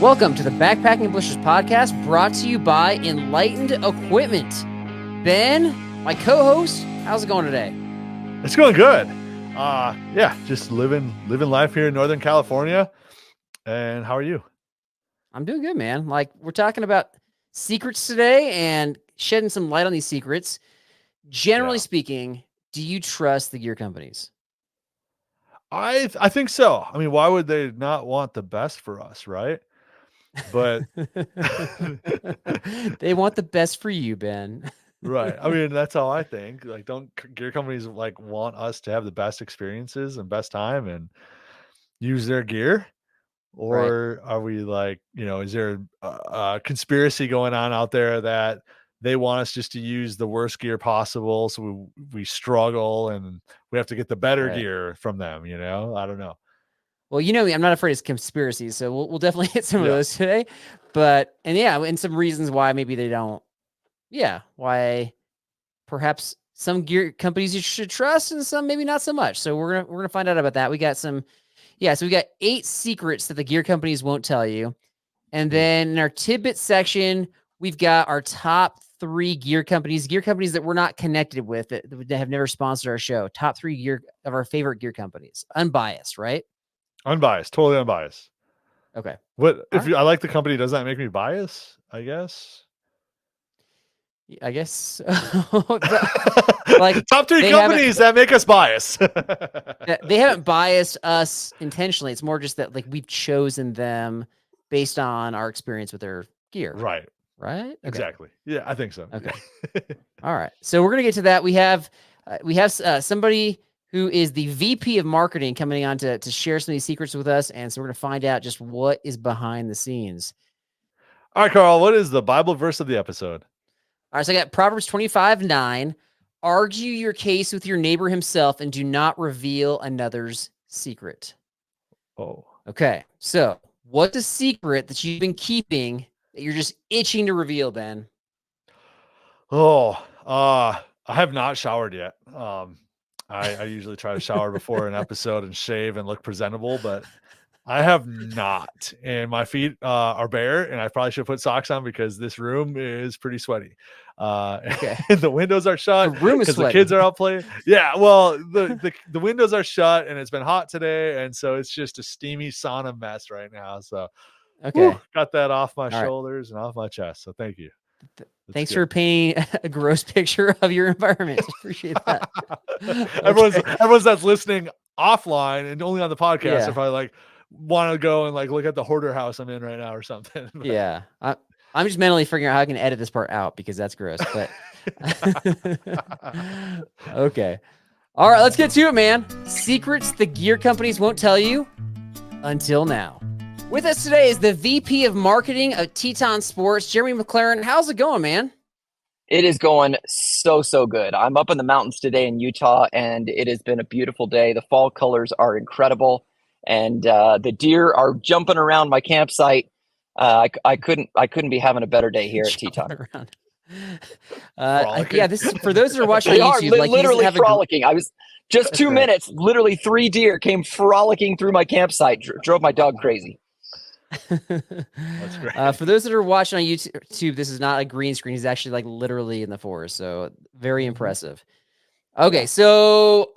Welcome to the Backpacking and Blisters podcast, brought to you by Enlightened Equipment. Ben, my co-host, how's it going today? It's going good. Just living life here in Northern California. And how are you? I'm doing good, man. Like, we're talking about secrets today and shedding some light on these secrets. Generally speaking, do you trust the gear companies? I think so. I mean, why would they not want the best for us, right? But they want the best for you, Ben. Right. I mean, that's how I think. Like, don't gear companies want us to have the best experiences and best time and use their gear? Or Are we is there a conspiracy going on out there that they want us just to use the worst gear possible, so we struggle and we have to get the better gear from them? I don't know. Well, you know me, I'm not afraid of conspiracies, so we'll definitely hit some of those today. And some reasons why maybe they don't. Yeah, why perhaps some gear companies you should trust and some maybe not so much. So we're gonna find out about that. We got so we got 8 secrets that the gear companies won't tell you. And then in our tidbit section, we've got our top 3 gear companies that we're not connected with, that have never sponsored our show. Top 3 gear of our favorite gear companies. Unbiased, right? Unbiased, totally unbiased. Okay. What if I like the company, does that make me biased? I guess. Like, top 3 companies that make us biased. They haven't biased us intentionally. It's more just that we've chosen them based on our experience with their gear. Right. Okay. Exactly. Yeah, I think so. Okay. All right. So we're gonna get to that. We have somebody who is the VP of marketing coming on to share some of these secrets with us, and so we're gonna find out just what is behind the scenes. All right, Carl. What is the Bible verse of the episode? All right, so I got Proverbs 25:9. Argue your case with your neighbor himself and do not reveal another's secret. Oh. Okay, so what's a secret that you've been keeping that you're just itching to reveal, Ben? I have not showered yet. I usually try to shower before an episode and shave and look presentable, but I have not. And my feet are bare, and I probably should put socks on because this room is pretty sweaty. Okay. And the windows are shut. The room is sweaty. The kids are out playing. Yeah, well, the windows are shut, and it's been hot today, and so it's just a steamy sauna mess right now. So, got that off my shoulders and off my chest. So thank you. Thanks for painting a gross picture of your environment. Appreciate that. Everyone's that's listening offline and only on the podcast are probably want to go and look at the hoarder house I'm in right now or something. Yeah. I'm just mentally figuring out how I can edit this part out because that's gross. But okay. All right, let's get to it, man. Secrets the gear companies won't tell you until now. With us today is the VP of Marketing of Teton Sports, Jeremy McLerran. How's it going, man? It is going so good. I'm up in the mountains today in Utah, and it has been a beautiful day. The fall colors are incredible, and the deer are jumping around my campsite. I couldn't be having a better day here at Teton. This is for those that are watching they on YouTube. Are literally frolicking. I was just 2 minutes. Literally 3 deer came frolicking through my campsite. Drove my dog crazy. That's great. For those that are watching on YouTube, this is not a green screen. He's actually literally in the forest. So very impressive. Okay, so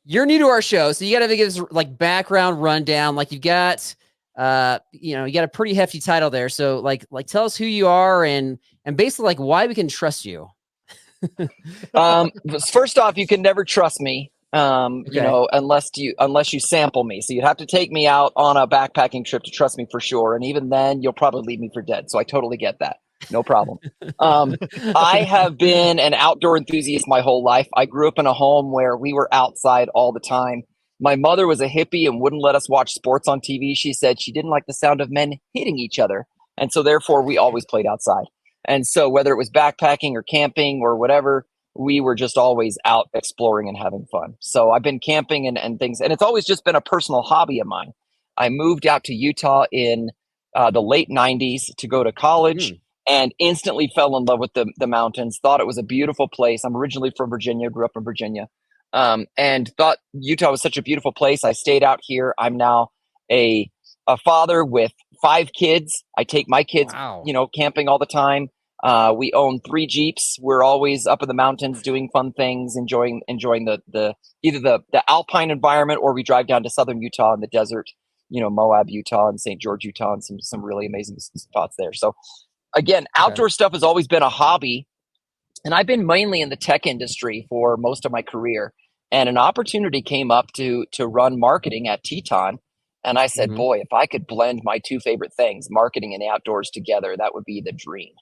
you're new to our show, so you got to give us background rundown. You've got, you got a pretty hefty title there. So tell us who you are and basically why we can trust you. First off, you can never trust me. Unless you sample me. So you'd have to take me out on a backpacking trip to trust me for sure. And even then you'll probably leave me for dead. So I totally get that. No problem. I have been an outdoor enthusiast my whole life. I grew up in a home where we were outside all the time. My mother was a hippie and wouldn't let us watch sports on TV. She said she didn't like the sound of men hitting each other. And so therefore we always played outside. And so whether it was backpacking or camping or whatever, we were just always out exploring and having fun. So I've been camping and things, and it's always just been a personal hobby of mine. I moved out to Utah in the late 90s to go to college and instantly fell in love with the mountains, thought it was a beautiful place. I'm originally from Virginia, grew up in Virginia, and thought Utah was such a beautiful place. I stayed out here. I'm now a father with 5 kids. I take my kids, Wow. camping all the time. We own 3 Jeeps. We're always up in the mountains doing fun things, enjoying the either the alpine environment, or we drive down to southern Utah in the desert, Moab, Utah, and St. George, Utah, and some really amazing spots there. So again, outdoor stuff has always been a hobby, and I've been mainly in the tech industry for most of my career. And an opportunity came up to run marketing at Teton. And I said, boy, if I could blend my 2 favorite things, marketing and the outdoors, together, that would be the dream.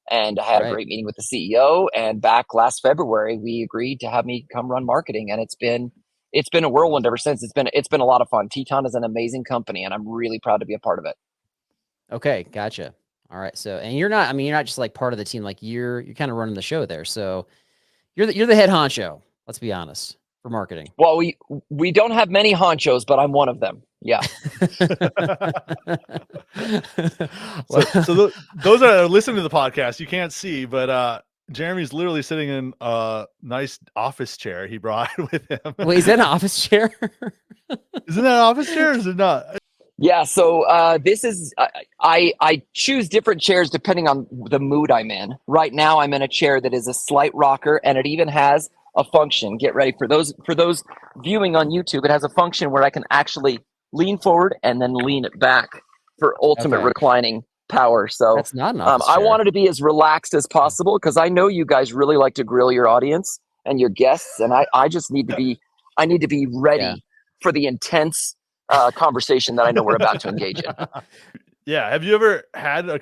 And I had a great meeting with the CEO. And back last February, we agreed to have me come run marketing. And it's been a whirlwind ever since. It's been a lot of fun. Teton is an amazing company, and I'm really proud to be a part of it. Okay, gotcha. All right. So, and you're not just like part of the team. Like you're kind of running the show there. So you're the head honcho. Let's be honest, for marketing. Well, we don't have many honchos, but I'm one of them. Yeah. So those are listening to the podcast. You can't see, but Jeremy's literally sitting in a nice office chair he brought with him. Wait, is that an office chair? Isn't that an office chair? Or is it not? Yeah. So this is I choose different chairs depending on the mood I'm in. Right now, I'm in a chair that is a slight rocker, and it even has a function. Get ready for those viewing on YouTube. It has a function where I can actually lean forward and then lean it back for ultimate reclining power. So that's not an office I chair. wanted to be as relaxed as possible, because I know you guys really like to grill your audience and your guests, and I just need to be ready for the intense conversation that I know we're about to engage in. Yeah. Have you ever had a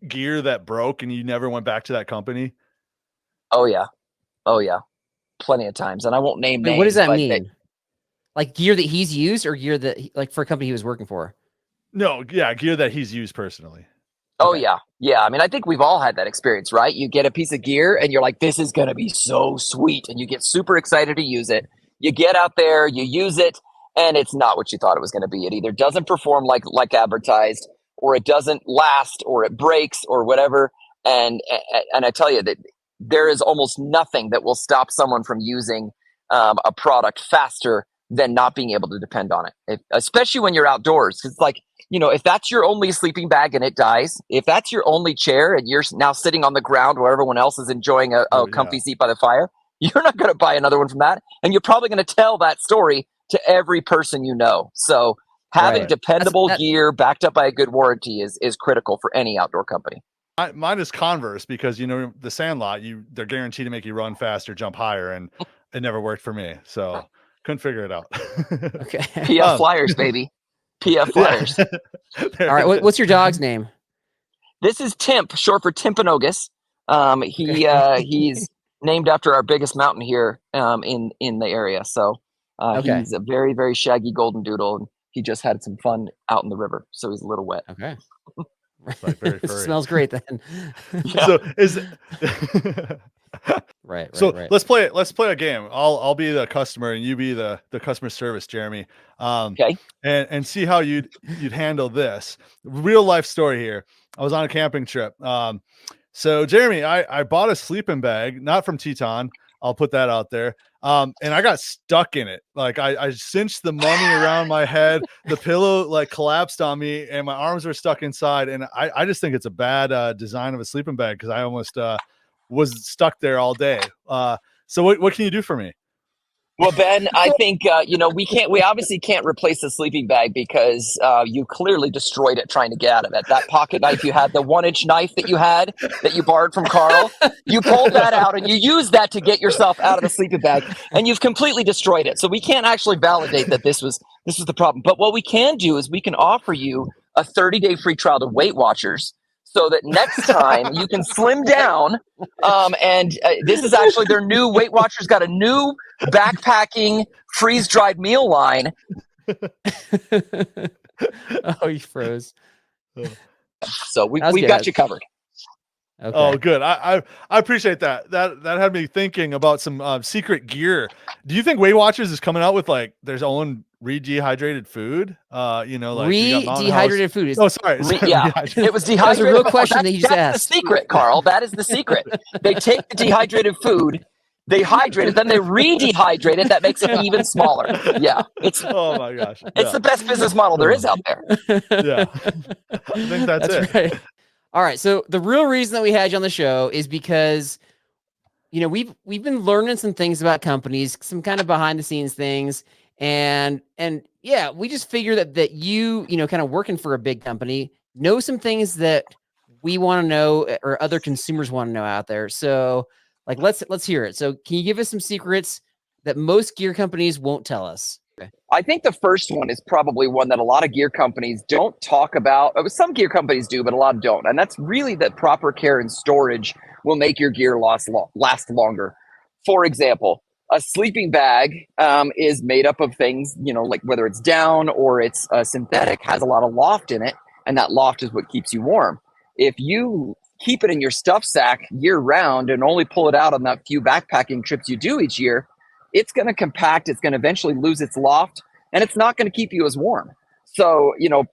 gear that broke and you never went back to that company? Oh yeah, plenty of times, and I won't name names. What does that mean? Like gear that he's used, or gear that like for a company he was working for? No, yeah, gear that he's used personally. Oh yeah. I mean, I think we've all had that experience, right? You get a piece of gear and you're like, this is going to be so sweet, and you get super excited to use it. You get out there, you use it, and it's not what you thought it was going to be. It either doesn't perform like advertised, or it doesn't last, or it breaks, or whatever. And I tell you that there is almost nothing that will stop someone from using a product faster than not being able to depend on it, especially when you're outdoors. Because if that's your only sleeping bag and it dies, if that's your only chair and you're now sitting on the ground where everyone else is enjoying a comfy seat by the fire, you're not going to buy another one from that. And you're probably going to tell that story to every person you know. So having dependable gear backed up by a good warranty is critical for any outdoor company. Mine is Converse, because the Sandlot, they're guaranteed to make you run faster, jump higher, and it never worked for me. So couldn't figure it out. Okay. PF Flyers, baby. PF Flyers. All right. What's your dog's name? This is Timp, short for Timpanogos. He's named after our biggest mountain here in the area. So he's a very, very shaggy golden doodle, and he just had some fun out in the river, so he's a little wet. Okay. Like very furry. Smells great then. So is right. So let's play a game. I'll be the customer and you be the customer service, Jeremy. Okay. And see how you'd handle this. Real life story here. I was on a camping trip. So Jeremy, I bought a sleeping bag, not from Teton. I'll put that out there. And I got stuck in it. Like I cinched the money around my head. The pillow collapsed on me and my arms were stuck inside. And I just think it's a bad design of a sleeping bag, because I almost was stuck there all day. So what can you do for me? Well, Ben, I think, we obviously can't replace the sleeping bag, because you clearly destroyed it trying to get out of it. That pocket knife you had, the 1-inch knife that you borrowed from Carl, you pulled that out and you used that to get yourself out of the sleeping bag, and you've completely destroyed it. So we can't actually validate that this was the problem. But what we can do is we can offer you a 30-day free trial to Weight Watchers, so that next time you can slim down. This is actually their new Weight Watchers got a new backpacking freeze-dried meal line. Oh, you froze. So we've got you covered. Okay. Oh, good. I appreciate that. That had me thinking about some secret gear. Do you think Weight Watchers is coming out with their own re-dehydrated food? Re-dehydrated food. Oh, sorry. Yeah, it was dehydrated. That's a real question that you just asked. That's the secret, Carl. That is the secret. They take the dehydrated food, They hydrate it, then they re-dehydrate it. That makes it even smaller. Yeah, oh my gosh, it's the best business model there is out there. Yeah, I think that's it. Right. All right. So the real reason that we had you on the show is because, you know, we've been learning some things about companies, some kind of behind the scenes things, and yeah, we just figure that you know, kind of working for a big company, know some things that we want to know or other consumers want to know out there. So like, let's hear it. So can you give us some secrets that most gear companies won't tell us? Okay. I think the first one is probably one that a lot of gear companies don't talk about. Some gear companies do, but a lot don't. And that's really that proper care and storage will make your gear last longer. For example, a sleeping bag is made up of things, you know, like whether it's down or it's synthetic, has a lot of loft in it. And that loft is what keeps you warm. If you keep it in your stuff sack year round and only pull it out on that few backpacking trips you do each year, it's going to compact, it's going to eventually lose its loft, and it's not going to keep you as warm. So, you know,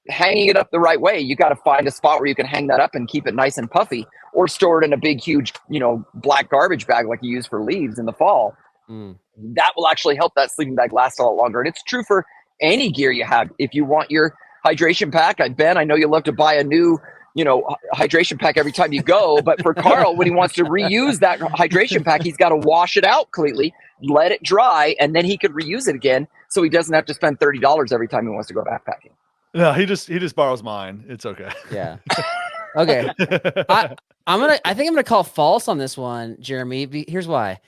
hanging it up the right way, you got to find a spot where you can hang that up and keep it nice and puffy, or store it in a big, huge, you know, black garbage bag like you use for leaves in the fall. That will actually help that sleeping bag last a lot longer. And it's true for any gear you have. If you want your hydration pack, Ben, I know you love to buy a new, you know, hydration pack every time you go, but for Carl, when he wants to reuse that hydration pack, he's got to wash it out completely, let it dry, and then he could reuse it again, so he doesn't have to spend $30 every time he wants to go backpacking. No, he just borrows mine. It's okay. Yeah. Okay. I think I'm gonna call false on this one, Jeremy. Here's why.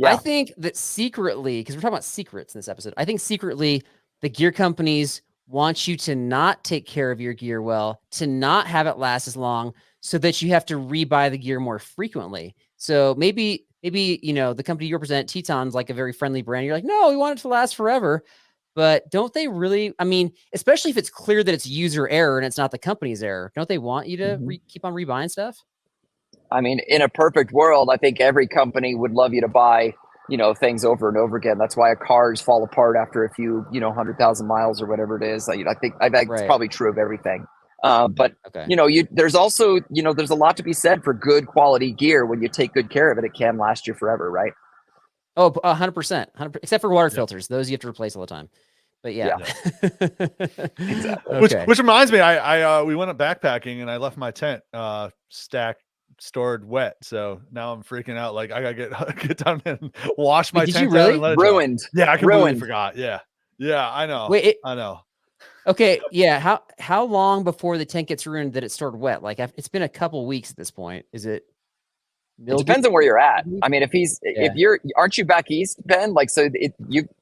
Yeah. I think that secretly, because we're talking about secrets in this episode, I think secretly the gear companies want you to not take care of your gear well, to not have it last as long, so that you have to rebuy the gear more frequently. So maybe, you know, the company you represent, Teton's like a very friendly brand. You're like, no, we want it to last forever. But don't they really, I mean, especially if it's clear that it's user error and it's not the company's error, don't they want you to keep on rebuying stuff? I mean, in a perfect world, I think every company would love you to buy, you know, things over and over again. That's why cars fall apart after a few, you know, 100,000 miles or whatever it is. I think it's probably true of everything. But you know, there's also, you know, there's a lot to be said for good quality gear. When you take good care of it, it can last you forever, right? Oh, 100%, except for water filters. Those you have to replace all the time. But yeah. Exactly. Okay. Which reminds me, I we went up backpacking and I left my tent stored wet. So now I'm freaking out. Like I gotta get down and wash my tent. Did you really? Ruined. Yeah, I completely forgot. Yeah. Yeah, I know. Wait, I know. Okay, yeah. How long before the tent gets ruined that it stored wet? Like it's been a couple weeks at this point. Is it? It depends on where you're at. I mean, aren't you back east, Ben? Like, so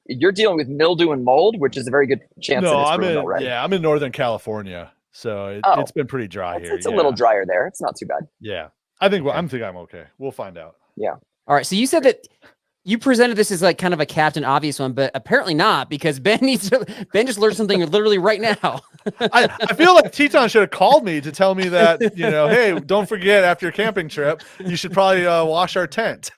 you're dealing with mildew and mold, which is a very good chance. No, I'm in Northern California, so it's been pretty dry here. It's a little drier there. It's not too bad. Yeah, I think I'm okay. We'll find out. Yeah. All right. So you said that you presented this as like kind of a Captain Obvious one, but apparently not, because Ben just learned something literally right now. I feel like Teton should have called me to tell me that, you know, hey, don't forget after your camping trip, you should probably wash our tent.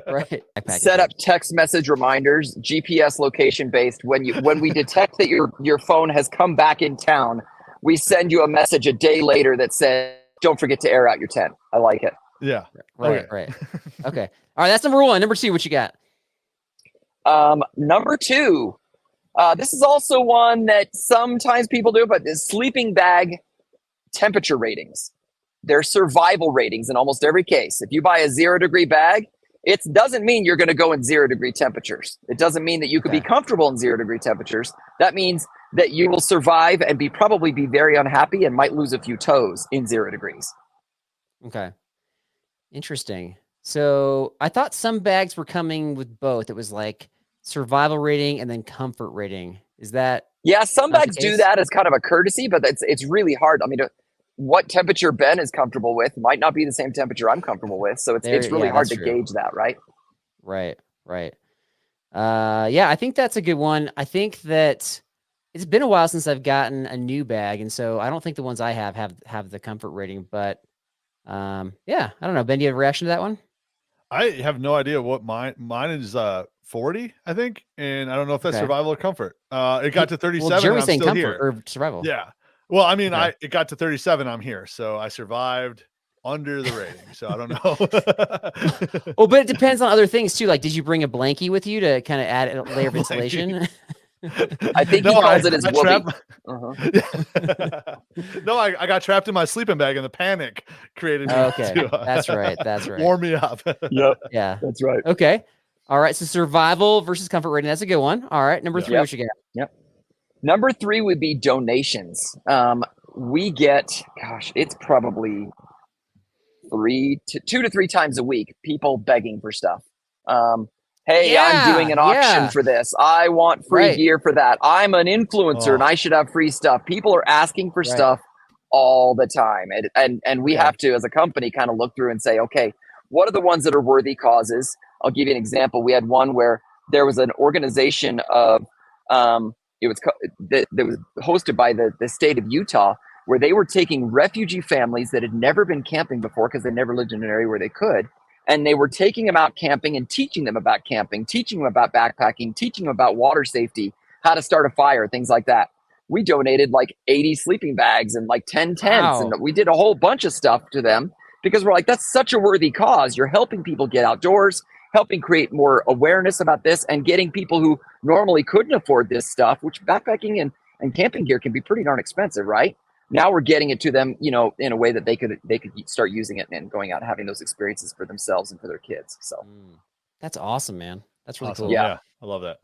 Right. Set up text message reminders, GPS location based. When we detect that your phone has come back in town, we send you a message a day later that says, don't forget to air out your tent. I like it. Yeah. Right. Okay. All right. That's number one. Number two, what you got? Number two, this is also one that sometimes people do, but the sleeping bag temperature ratings. They're survival ratings in almost every case. If you buy a 0-degree bag, it doesn't mean you're going to go in 0-degree temperatures. It doesn't mean that you could be comfortable in 0-degree temperatures. That means that you will survive and probably be very unhappy and might lose a few toes in 0 degrees. Okay. Interesting. So I thought some bags were coming with both. It was like survival rating and then comfort rating. Is that? Yeah, some bags do that as kind of a courtesy, but it's really hard. I mean, what temperature Ben is comfortable with might not be the same temperature I'm comfortable with. So it's really hard to gauge that, right? Right. Yeah, I think that's a good one. I think that it's been a while since I've gotten a new bag, and so I don't think the ones I have the comfort rating, but yeah, I don't know. Ben, do you have a reaction to that one? I have no idea what mine is 40, I think, and I don't know if that's survival or comfort. It got to 37. Well, Jeremy's saying comfort here. or survival. Yeah. Well, I mean, it got to 37. I'm here, so I survived. under the rating. So I don't know. Oh, but it depends on other things too. Like, did you bring a blankie with you to kind of add a layer of insulation? I think he calls it his whoopee. No, I got trapped in my sleeping bag and the panic created me. Okay, to, that's right. That's right. Warm me up. Yep. Yeah, that's right. Okay. All right. So survival versus comfort rating. That's a good one. All right. Number 3, what you got? Yep. Number 3 would be donations. We get, gosh, it's probably 2 to 3 times a week, people begging for stuff. Hey, I'm doing an auction for this. I want free gear for that. I'm an influencer and I should have free stuff. People are asking for stuff all the time. And we have to, as a company, kind of look through and say, okay, what are the ones that are worthy causes? I'll give you an example. We had one where there was an organization of, it was that was hosted by the state of Utah, where they were taking refugee families that had never been camping before because they never lived in an area where they could. And they were taking them out camping and teaching them about camping, teaching them about backpacking, teaching them about water safety, how to start a fire, things like that. We donated like 80 sleeping bags and like 10 tents. And we did a whole bunch of stuff to them because we're like, that's such a worthy cause. You're helping people get outdoors, helping create more awareness about this, and getting people who normally couldn't afford this stuff, which backpacking and camping gear can be pretty darn expensive, right? Now we're getting it to them, you know, in a way that they could start using it and going out and having those experiences for themselves and for their kids. So that's awesome, man. That's really cool. Yeah, I love that.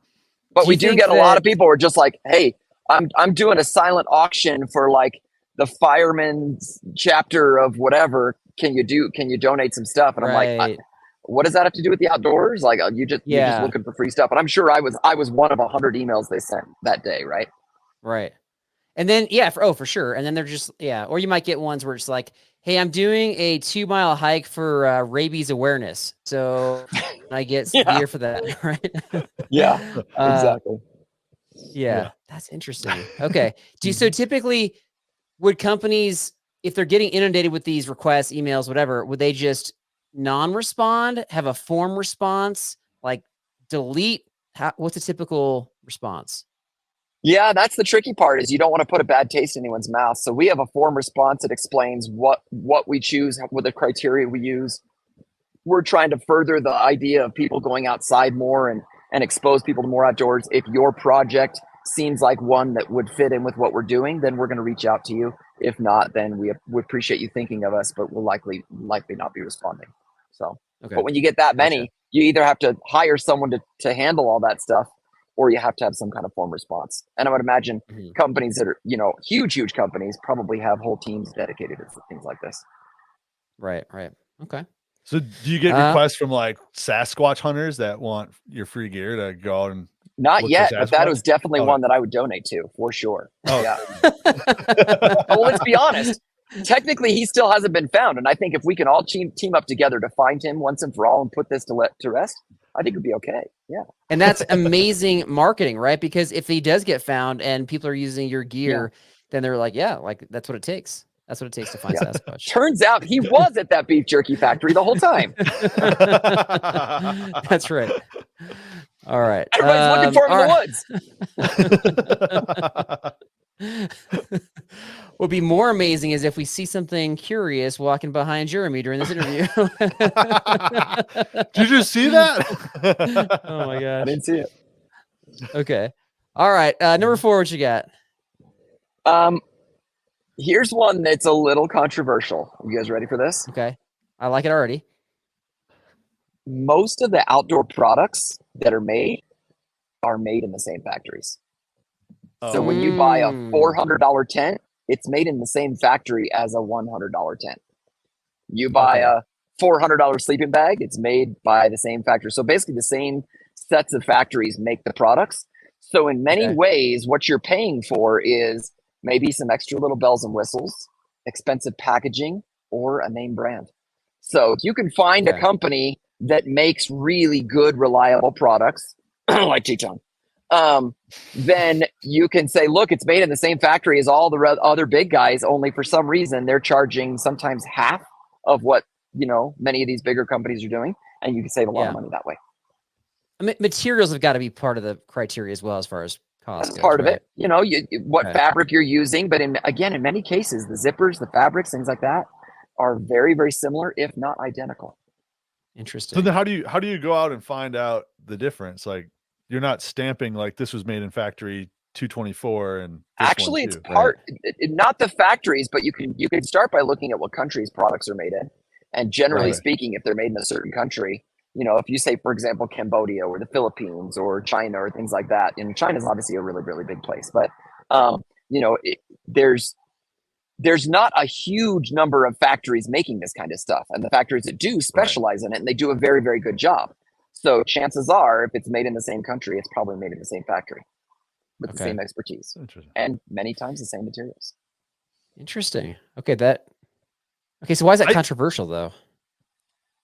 But we do get a lot of people who are just like, hey, I'm doing a silent auction for like the fireman's chapter of whatever. Can you donate some stuff? And I'm like, what does that have to do with the outdoors? Like you're just looking for free stuff. And I'm sure I was one of 100 emails they sent that day, right? Right. And then, for sure. And then they're just, or you might get ones where it's like, hey, I'm doing a 2-mile hike for rabies awareness. So I get gear for that, right? Exactly. Yeah, that's interesting. Okay. So typically, would companies, if they're getting inundated with these requests, emails, whatever, would they just non-respond, have a form response, like delete? What's a typical response? Yeah, that's the tricky part, is you don't want to put a bad taste in anyone's mouth. So we have a form response that explains what we choose, what the criteria we use. We're trying to further the idea of people going outside more and expose people to more outdoors. If your project seems like one that would fit in with what we're doing, then we're going to reach out to you. If not, then we appreciate you thinking of us, but we'll likely not be responding. So, But when you get that many, you either have to hire someone to handle all that stuff, or you have to have some kind of form response. And I would imagine companies that are, huge companies probably have whole teams dedicated to things like this. Right. Okay. So do you get requests from like Sasquatch hunters that want your free gear to go out and Not yet, but that was definitely one that I would donate to for sure. Yeah. Well, let's be honest. Technically, he still hasn't been found. And I think if we can all team up together to find him once and for all and put this to rest, I think it'd be okay. Yeah. And that's amazing marketing, right? Because if he does get found and people are using your gear, then they're like, that's what it takes. That's what it takes to find Sasquatch. Turns out he was at that beef jerky factory the whole time. That's right. All right. Everybody's looking for him in the woods. What would be more amazing is if we see something curious walking behind Jeremy during this interview. Did you see that? Oh my gosh. I didn't see it. Okay. All right. Number 4, what you got? Here's one that's a little controversial. You guys ready for this? Okay. I like it already. Most of the outdoor products that are made in the same factories. So when you buy a $400 tent, it's made in the same factory as a $100 tent. You buy a $400 sleeping bag, it's made by the same factory. So basically the same sets of factories make the products. So in many ways, what you're paying for is maybe some extra little bells and whistles, expensive packaging, or a name brand. So if you can find a company that makes really good, reliable products, like Teton, then you can say, look, it's made in the same factory as all the other big guys, only for some reason they're charging sometimes half of what, many of these bigger companies are doing, and you can save a lot of money that way. I mean, materials have got to be part of the criteria as well, as far as cost That's goes, part of right? it. What fabric you're using, but in many cases, the zippers, the fabrics, things like that are very, very similar, if not identical. Interesting. So then how do you go out and find out the difference? Like, you're not stamping like this was made in factory 224 and this Actually, one it's too. part not the factories, but you can start by looking at what countries products are made in. And generally speaking, if they're made in a certain country, if you say, for example, Cambodia or the Philippines or China or things like that, and China's obviously a really, really big place, but there's not a huge number of factories making this kind of stuff, and the factories that do specialize in it, and they do a very, very good job. So chances are, if it's made in the same country, it's probably made in the same factory with the same expertise and many times the same materials. Interesting. Okay, so why is that controversial though?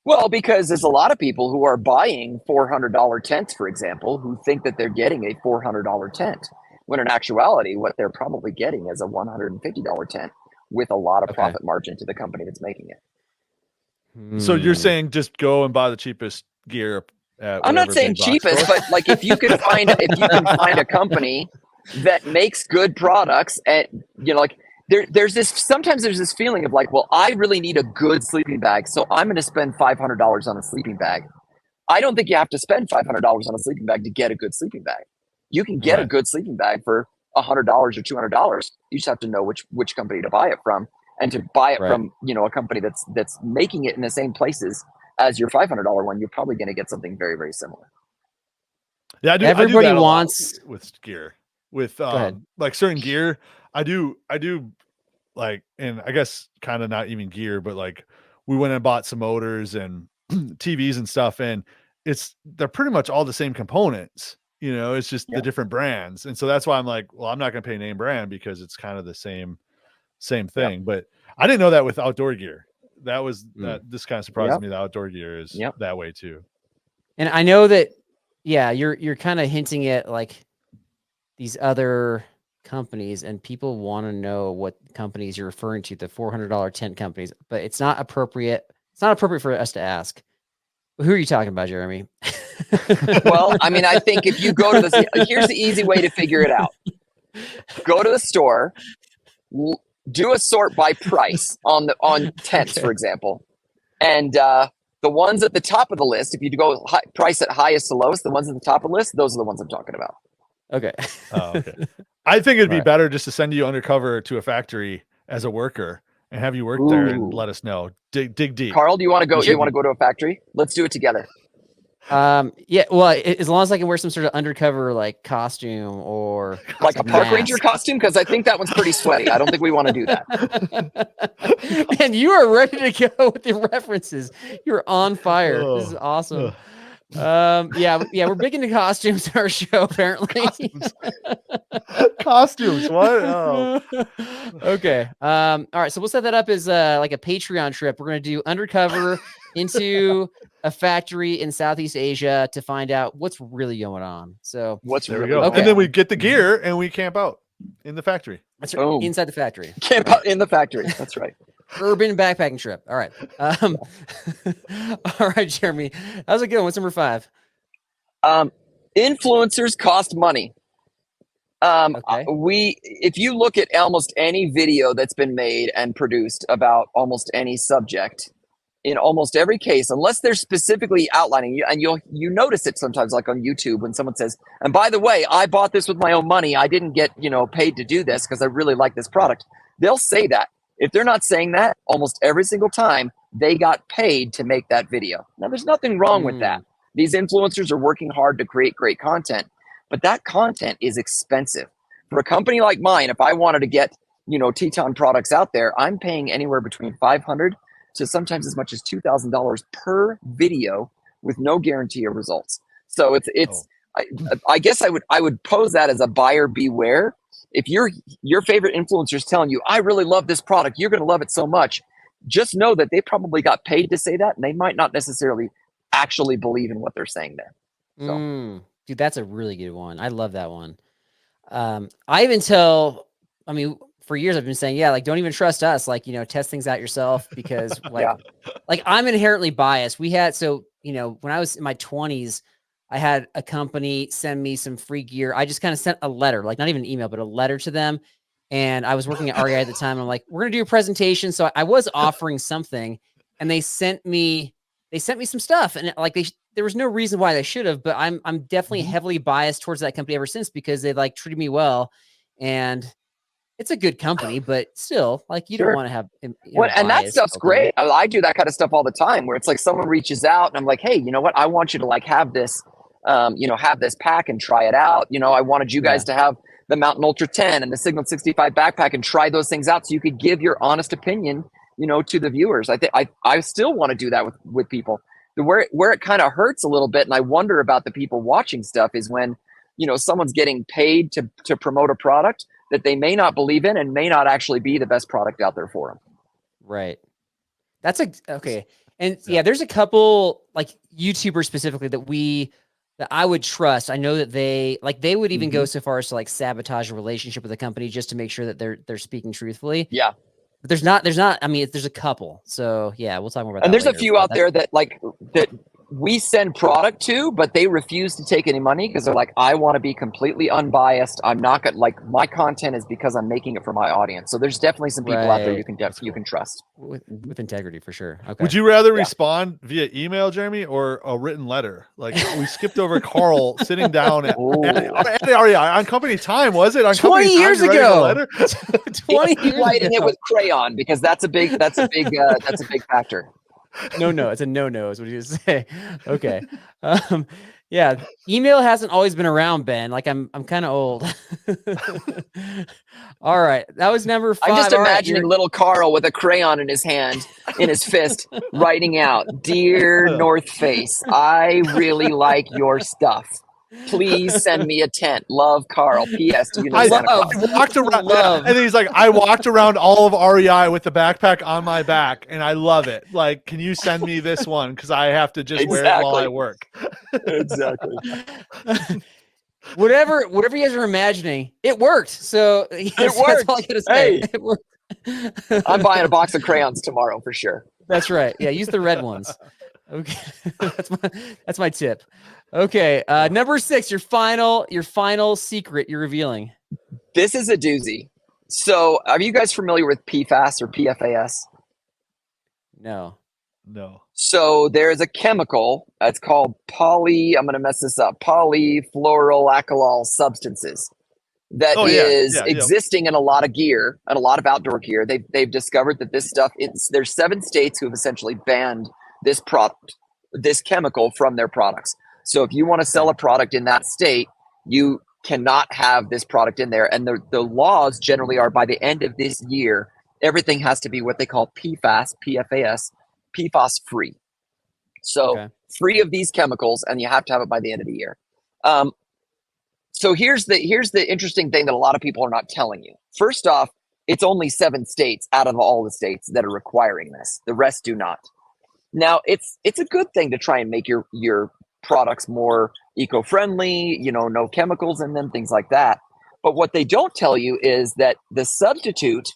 Well, because there's a lot of people who are buying $400 tents, for example, who think that they're getting a $400 tent, when in actuality, what they're probably getting is a $150 tent with a lot of profit margin to the company that's making it. So you're saying just go and buy the cheapest gear at I'm not saying cheapest, but like if you can find a company that makes good products, and like there's this feeling of like, well, I really need a good sleeping bag, so I'm going to spend $500 on a sleeping bag. I don't think you have to spend $500 on a sleeping bag to get a good sleeping bag. You can get a good sleeping bag for $100 or $200. You just have to know which company to buy it from, and to buy it from a company that's making it in the same places as your $500 one. You're probably going to get something very, very similar. Yeah, everybody I do that wants with gear, with like certain gear. I do like, and I guess kind of not even gear, but like we went and bought some motors and TVs and stuff, and they're pretty much all the same components. It's just the different brands. And so that's why I'm like, well, I'm not going to pay name brand because it's kind of the same thing. But I didn't know that with outdoor gear. That was this kind of surprised me. The outdoor gear is that way too. And I know that, you're kind of hinting at like these other companies, and people want to know what companies you're referring to, the $400 tent companies, but it's not appropriate. It's not appropriate for us to ask. Who are you talking about, Jeremy? Well, I mean, I think if you go to here's the easy way to figure it out. Go to the store, do a sort by price on tents, for example. And the ones at the top of the list, if you go price at highest to lowest, the ones at the top of the list, those are the ones I'm talking about. Okay. Oh, okay. I think it'd be better just to send you undercover to a factory as a worker and have you work there and let us know. Dig deep. Carl, do you want to go? Do you want to go to a factory? Let's do it together. Yeah. Well, as long as I can wear some sort of undercover like costume or like a park ranger costume, because I think that one's pretty sweaty. I don't think we want to do that. Man, you are ready to go with the references. You're on fire. This is awesome. We're big into costumes in our show, apparently. Costumes. What? Oh. Okay. All right. So we'll set that up as like a Patreon trip. We're gonna do undercover into a factory in Southeast Asia to find out what's really going on. So there we go. Okay. And then we get the gear and we camp out in the factory. That's right. Oh. Inside the factory. Camp out in the factory. That's right. Urban backpacking trip. All right. All right, Jeremy. How's it going? What's number 5? Influencers cost money. If you look at almost any video that's been made and produced about almost any subject, in almost every case, unless they're specifically outlining, and you notice it sometimes, like on YouTube, when someone says, and by the way, I bought this with my own money. I didn't get paid to do this because I really like this product. They'll say that. If they're not saying that, almost every single time they got paid to make that video. Now, there's nothing wrong with that. These influencers are working hard to create great content, but that content is expensive. For a company like mine, if I wanted to get, Teton products out there, I'm paying anywhere between $500 to sometimes as much as $2,000 per video with no guarantee of results. So I guess I would pose that as a buyer beware. If your favorite influencer is telling you, I really love this product, you're going to love it so much, just know that they probably got paid to say that, and they might not necessarily actually believe in what they're saying there. So. Dude, that's a really good one. I love that one. I even tell, for years I've been saying, don't even trust us. Like, test things out yourself because like I'm inherently biased. When I was in my 20s, I had a company send me some free gear. I just kind of sent a letter, like not even an email, but a letter to them. and I was working at REI at the time. And I'm like, we're going to do a presentation. So I was offering something, and they sent me some stuff, and like there was no reason why they should have, but I'm definitely heavily biased towards that company ever since, because they like treated me well, and it's a good company, but still, like, you don't want to have, and that stuff's great. I do that kind of stuff all the time, where it's like someone reaches out and I'm like, hey, you know what? I want you to like have this, have this pack and try it out. I wanted you guys to have the Mountain Ultra 10 and the Signal 65 backpack and try those things out so you could give your honest opinion, to the viewers. I think I still want to do that with people. Where it kind of hurts a little bit, and I wonder about the people watching stuff, is when, someone's getting paid to promote a product that they may not believe in and may not actually be the best product out there for them. Right. That's okay. And there's a couple like YouTubers specifically that I would trust. I know that they would even go so far as to like sabotage a relationship with the company just to make sure that they're speaking truthfully. Yeah. But there's not, I mean, there's a couple. So yeah, we'll talk more about that. And there's later, a few out there that we send product to, but they refuse to take any money because they're like, I want to be completely unbiased. I'm not gonna, like, my content is because I'm making it for my audience. So there's definitely some people out there you can trust with integrity for sure. Okay. Would you rather respond via email, Jeremy, or a written letter? Like we skipped over Carl sitting down at on company time, was it? On 20 years ago. 20 years writing it with crayon, because that's a big factor. No, it's a no, is what you say. Okay. Yeah, email hasn't always been around, Ben. Like I'm kind of old. All right, that was number 5. I'm just imagining little Carl with a crayon in his hand, in his fist, writing out, "Dear North Face, I really like your stuff. Please send me a tent. Love, Carl. P.S. Do you know Santa Claus?" I walked around, and then he's like, I walked around all of REI with the backpack on my back, and I love it. Like, can you send me this one? Because I have to just wear it while I work. Exactly. Whatever you guys are imagining, it worked. So yes, it worked. That's all I gotta say. Hey. It worked. I'm buying a box of crayons tomorrow for sure. That's right. Yeah, use the red ones. Okay, that's my tip. Okay, number 6, your final secret you're revealing. This is a doozy. So, are you guys familiar with PFAS or PFAS? No. So there's a chemical. It's called I'm going to mess this up. Polyfluoroalkyl substances that is existing in a lot of gear and a lot of outdoor gear. They've discovered that this stuff. There's 7 states who have essentially banned this chemical from their products. So if you want to sell a product in that state, you cannot have this product in there. And the laws generally are, by the end of this year, everything has to be what they call PFAS free. So free of these chemicals, and you have to have it by the end of the year. So here's the interesting thing that a lot of people are not telling you. First off, it's only 7 states out of all the states that are requiring this. The rest do not. Now, it's a good thing to try and make your products more eco-friendly, no chemicals in them, things like that. But what they don't tell you is that the substitute,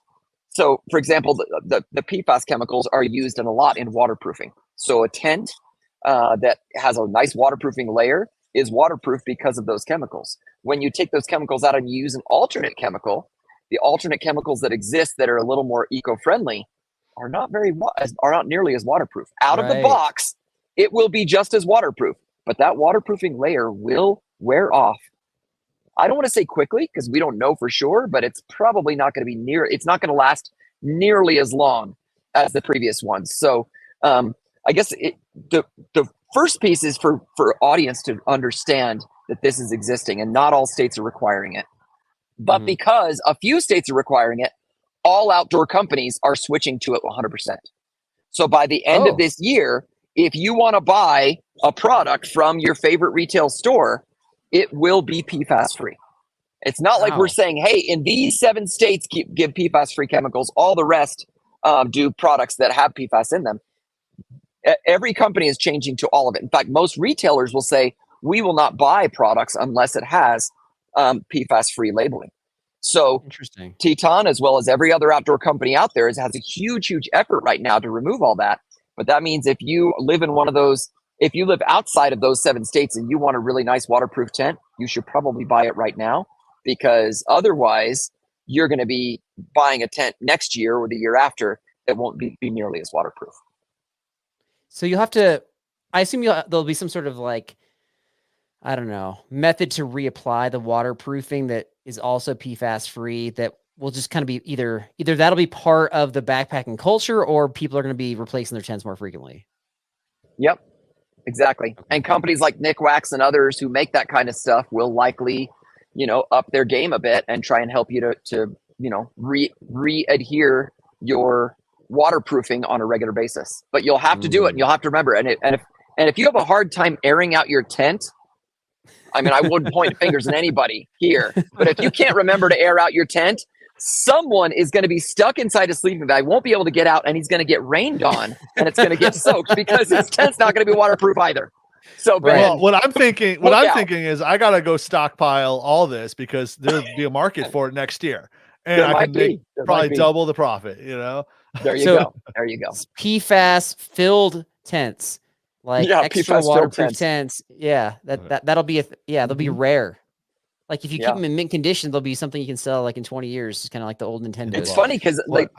so for example, the PFAS chemicals are used a lot in waterproofing. So a tent that has a nice waterproofing layer is waterproof because of those chemicals. When you take those chemicals out and you use an alternate chemical, the alternate chemicals that exist that are a little more eco-friendly are not nearly as waterproof. Out of the box, it will be just as waterproof, but that waterproofing layer will wear off. I don't want to say quickly because we don't know for sure, but it's probably not going to be it's not going to last nearly as long as the previous ones. So I guess the first piece is for audience to understand that this is existing and not all states are requiring it. But because a few states are requiring it, all outdoor companies are switching to it 100%. So by the end of this year, if you want to buy a product from your favorite retail store, it will be PFAS free. It's not like we're saying, hey, in these 7 states, give PFAS free chemicals. All the rest do products that have PFAS in them. Every company is changing to all of it. In fact, most retailers will say, we will not buy products unless it has PFAS free labeling. So interesting. Teton, as well as every other outdoor company out there, has a huge effort right now to remove all that. But that means if you live in one of those, if you live outside of those 7 states and you want a really nice waterproof tent, you should probably buy it right now, because otherwise you're going to be buying a tent next year or the year after that won't be nearly as waterproof. So you'll have to, I assume there'll be some sort of like, I don't know, method to reapply the waterproofing that is also PFAS free that will just kind of be either that'll be part of the backpacking culture or people are going to be replacing their tents more frequently. Yep, exactly. And companies like Nick Wax and others who make that kind of stuff will likely, up their game a bit and try and help you to re-adhere your waterproofing on a regular basis. But you'll have to do it, and you'll have to remember. And if you have a hard time airing out your tent, I mean, I wouldn't point fingers at anybody here, but if you can't remember to air out your tent, someone is going to be stuck inside a sleeping bag, won't be able to get out, and he's going to get rained on, and it's going to get soaked because his tent's not going to be waterproof either. So, Ben, well, what I'm thinking is I got to go stockpile all this because there'll be a market for it next year, and I can make probably double the profit. There you go. There you go. PFAS filled tents. Like extra waterproof tents. Yeah, that'll be they'll be rare. Like if you keep them in mint condition, they'll be something you can sell like in 20 years. It's kind of like the old Nintendo. It's funny because like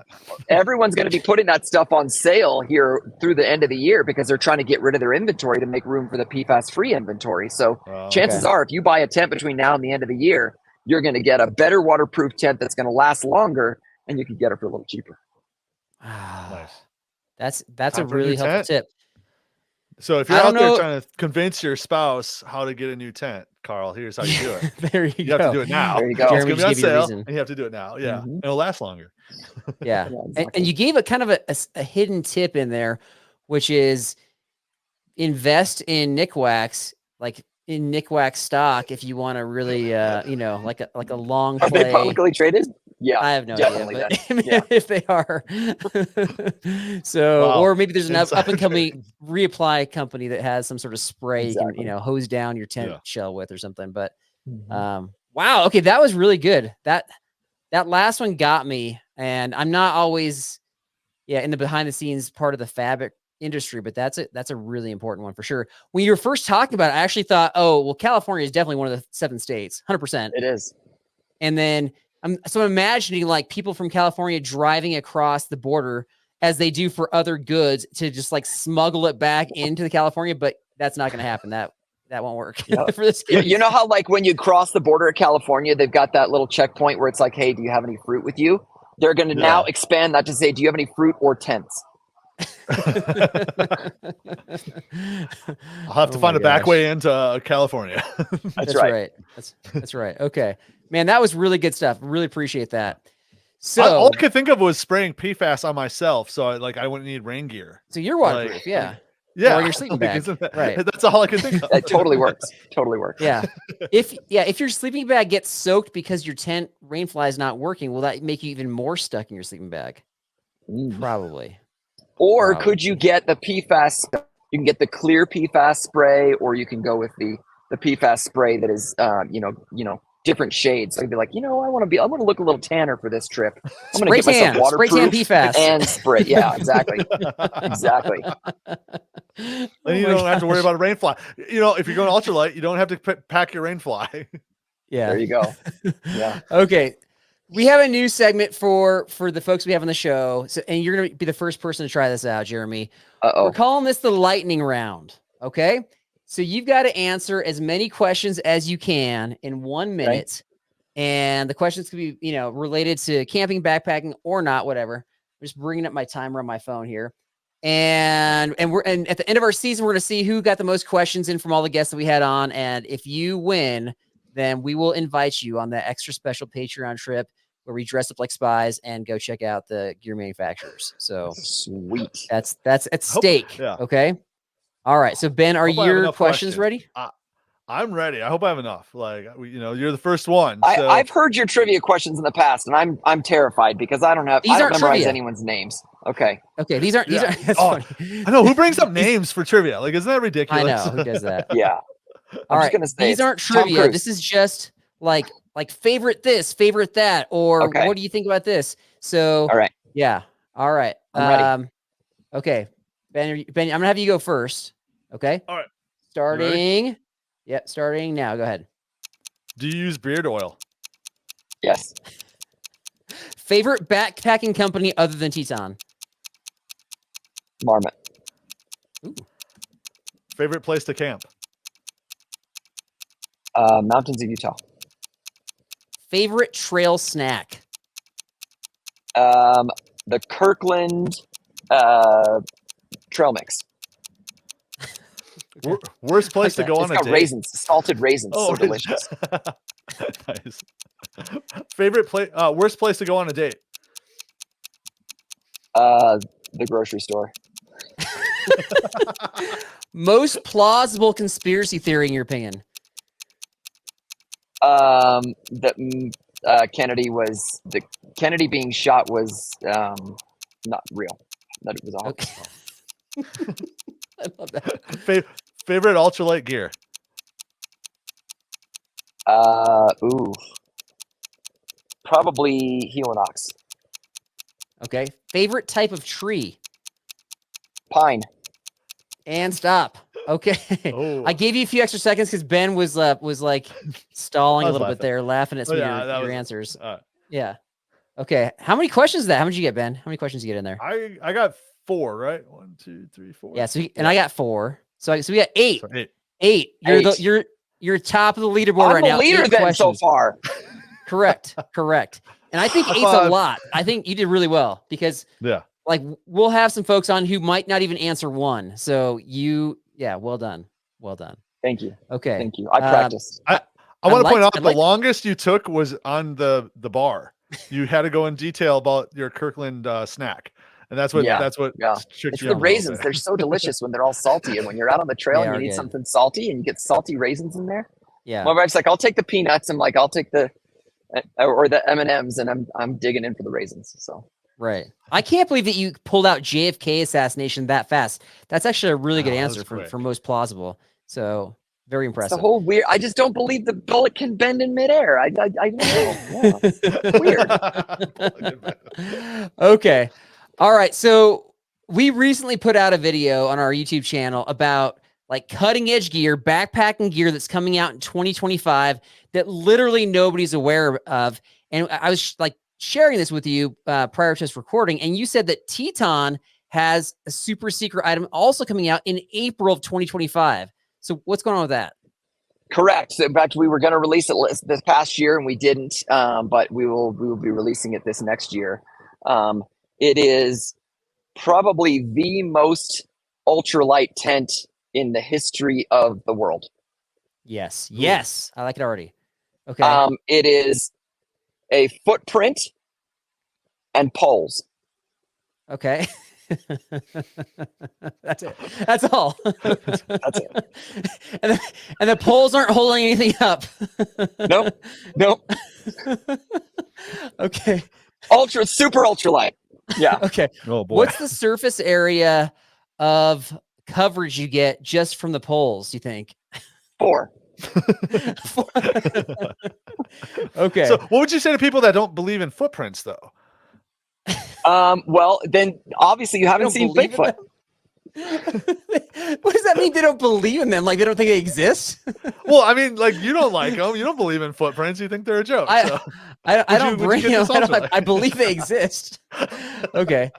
everyone's going to be putting that stuff on sale here through the end of the year because they're trying to get rid of their inventory to make room for the PFAS free inventory. So chances are, if you buy a tent between now and the end of the year, you're going to get a better waterproof tent that's going to last longer, and you can get it for a little cheaper. Nice. That's a really helpful tip. So if you're out there trying to convince your spouse how to get a new tent, Carl, here's how you do it. There you go. You have to do it now. There you go. It's going to be on sale, and you have to do it now. Yeah. It'll last longer. Yeah. Exactly. And you gave a kind of a hidden tip in there, which is invest in Nick Wax, like in Nick Wax stock if you want to really, like a long play. Are they publicly traded? Yeah, I have no idea, but if they are. So, or maybe there's an up and coming reapply company that has some sort of spray you can, hose down your tent shell with or something. But wow, okay, that was really good. That last one got me, and I'm not always in the behind the scenes part of the fabric industry, but that's a really important one for sure. When you were first talking about it, I actually thought, oh, well, California is definitely one of the 7 states, 100%. It is. And then I'm imagining like people from California driving across the border as they do for other goods to just like smuggle it back into the California, but that's not going to happen. That won't work for this case. You know how like when you cross the border of California, they've got that little checkpoint where it's like, hey, do you have any fruit with you? They're going to now expand that to say, do you have any fruit or tents? I'll have to find a back way into California. That's right. That's right. Okay, man, that was really good stuff. Really appreciate that. So all I could think of was spraying PFAS on myself, so I wouldn't need rain gear. So you're waterproof, yeah. Or your sleeping bag, right? That's all I could think of. It totally works. Totally works. Yeah. If your sleeping bag gets soaked because your tent rainfly is not working, will that make you even more stuck in your sleeping bag? Probably. Or could you get the PFAS? You can get the clear PFAS spray, or you can go with the PFAS spray that is, different shades. So you'd be like, I want to look a little tanner for this trip. I'm going to get myself waterproof spray tan PFAS and spray. Yeah, exactly. Exactly. Then you don't have to worry about a rainfly. If you're going ultralight, you don't have to pack your rainfly. Yeah. There you go. Yeah. Okay. We have a new segment for the folks we have on the show. So, and you're going to be the first person to try this out, Jeremy. We're calling this the lightning round. Okay. So you've got to answer as many questions as you can in 1 minute. Right. And the questions could be, related to camping, backpacking, or not, whatever. I'm just bringing up my timer on my phone here. And at the end of our season, we're going to see who got the most questions in from all the guests that we had on. And if you win, then we will invite you on the extra special Patreon trip where we dress up like spies and go check out the gear manufacturers. So sweet. That's at stake. Okay. All right. So Ben, are your questions ready? I'm ready. I hope I have enough. Like, you're the first one. So. I've heard your trivia questions in the past, and I'm terrified because I don't memorize anyone's names. Okay. These aren't. That's funny. I know who brings up names for trivia. Like, isn't that ridiculous? I know who does that. Yeah. All right. These aren't trivia. This is just like favorite this, favorite that, or what do you think about this? So. All right. Yeah. All right. I'm ready. Okay. Ben, I'm gonna have you go first. Okay. All right. Starting. Yep. Starting now. Go ahead. Do you use beard oil? Yes. Favorite backpacking company other than Teton? Marmot. Ooh. Favorite place to camp? Mountains of Utah. Favorite trail snack? The Kirkland trail mix. Worst place to that. go It's on a got date? raisins, salted raisins, so delicious. Nice. Favorite place? Worst place to go on a date? The grocery store. Most plausible conspiracy theory in your opinion? That Kennedy being shot was not real. That it was all. Okay. I love that. Favorite ultralight gear? Probably Helinox. Okay. Favorite type of tree? Pine. And stop. Okay. Oh. I gave you a few extra seconds because Ben was like stalling a little bit there, laughing at some of your answers. Yeah. Okay. How many questions is that? How many did you get, Ben? How many questions did you get in there? I got 4, right? 1, 2, 3, 4. Yeah. I got 4. So we got 8. So 8. 8. You're top of the leaderboard I'm right the now. leader then so far. Correct. And I think 8's a lot. I think you did really well because like we'll have some folks on who might not even answer 1. So well done. Well done. Thank you. Okay. Thank you. I practiced. I want to point out the longest you took was on the bar. You had to go in detail about your Kirkland snack. And that's what it's the raisins. They're so delicious when they're all salty. And when you're out on the trail and you need something salty and you get salty raisins in there. Yeah. My wife's like, I'll take the peanuts. I'm like, I'll take the M&Ms, and I'm digging in for the raisins. So right. I can't believe that you pulled out JFK assassination that fast. That's actually a really good answer for most plausible. So very impressive. It's the whole weird. I just don't believe the bullet can bend in midair. I don't know. Yeah. Weird. Okay. All right. So we recently put out a video on our YouTube channel about like cutting edge gear, backpacking gear that's coming out in 2025 that literally nobody's aware of. And I was like sharing this with you prior to us recording. And you said that Teton has a super secret item also coming out in April of 2025. So what's going on with that? Correct. So in fact, we were going to release it this past year and we didn't, but we will be releasing it this next year. It is probably the most ultralight tent in the history of the world. Yes. Yes. I like it already. Okay. It is a footprint and poles. Okay. That's it. That's all. That's it. And the poles aren't holding anything up. Nope. Okay. Super ultralight. Yeah. Okay. Oh boy. What's the surface area of coverage you get just from the poles, you think? 4. Okay. So what would you say to people that don't believe in footprints though? Well, then obviously you haven't seen Bigfoot. What does that mean? They don't believe in them? Like they don't think they exist? Well, I mean, like you don't like them. You don't believe in footprints. You think they're a joke. I don't bring them. I believe they exist. Okay.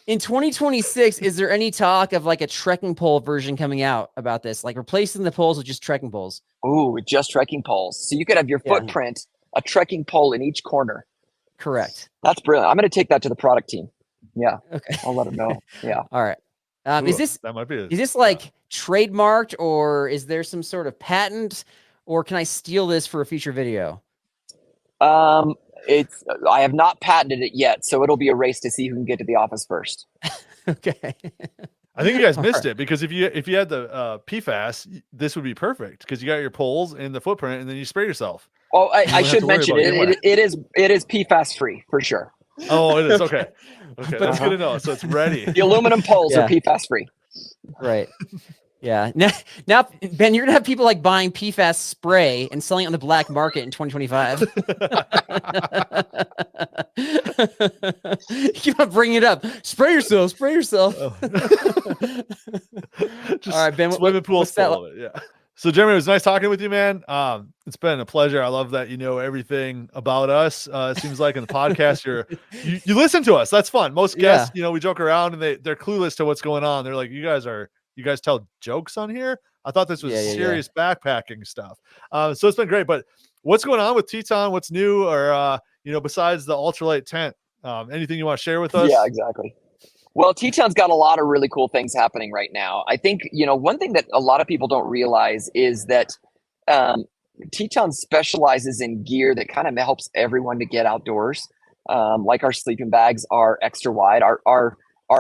In 2026, is there any talk of like a trekking pole version coming out about this? Like replacing the poles with just trekking poles? Ooh, just trekking poles. So you could have your footprint, a trekking pole in each corner. Correct. That's brilliant. I'm going to take that to the product team. Yeah. Okay. I'll let them know. Yeah. All right. Is this like trademarked or is there some sort of patent or can I steal this for a future video? I have not patented it yet, so it'll be a race to see who can get to the office first. Okay. I think you guys missed it because if you had the PFAS, this would be perfect because you got your poles and the footprint, and then you spray yourself. Oh, I should mention it is PFAS free for sure. Oh, it is. Okay. Okay. That's good to know. So it's ready. The aluminum poles are PFAS free. Right. Yeah. Now, Ben, you're gonna have people like buying PFAS spray and selling it on the black market in 2025. Keep on bringing it up. Spray yourself. Spray yourself. Just all right, Ben. Swimming pool what's that? full of it. Yeah. So Jeremy, it was nice talking with you, man. It's been a pleasure. I love that you know everything about us. It seems like in the podcast, you listen to us. That's fun. Most guests, you know, we joke around and they're clueless to what's going on. They're like, you guys tell jokes on here? I thought this was serious backpacking stuff. So it's been great. But what's going on with Teton? What's new? Or you know, besides the ultralight tent, anything you want to share with us? Yeah, exactly. Well, Teton's got a lot of really cool things happening right now. I think, you know, one thing that a lot of people don't realize is that Teton specializes in gear that kind of helps everyone to get outdoors. Like our sleeping bags are extra wide. Our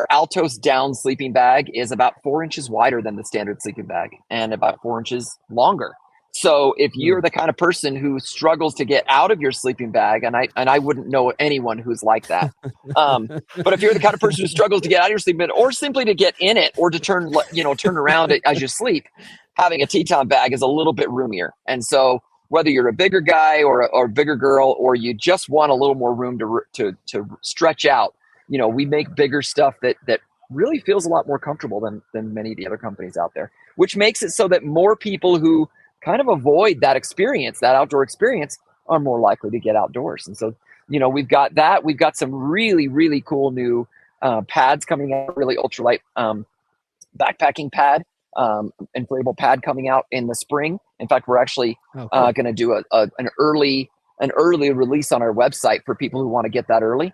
Altos down sleeping bag is about 4 inches wider than the standard sleeping bag and about 4 inches longer. So if you're the kind of person who struggles to get out of your sleeping bag, and I wouldn't know anyone who's like that, but if you're the kind of person who struggles to get out of your sleeping bag, or simply to get in it, or to turn around as you sleep, having a Teton bag is a little bit roomier. And so whether you're a bigger guy or a bigger girl, or you just want a little more room to stretch out, you know, we make bigger stuff that really feels a lot more comfortable than many of the other companies out there, which makes it so that more people who kind of avoid that experience, that outdoor experience, are more likely to get outdoors. And so, you know, we've got that. We've got some really, really cool new pads coming out, really ultralight backpacking pad, inflatable pad coming out in the spring. In fact, we're actually going to do an early release on our website for people who want to get that early.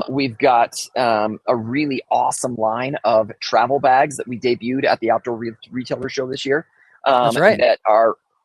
We've got a really awesome line of travel bags that we debuted at the Outdoor Retailer Show this year. That's right. That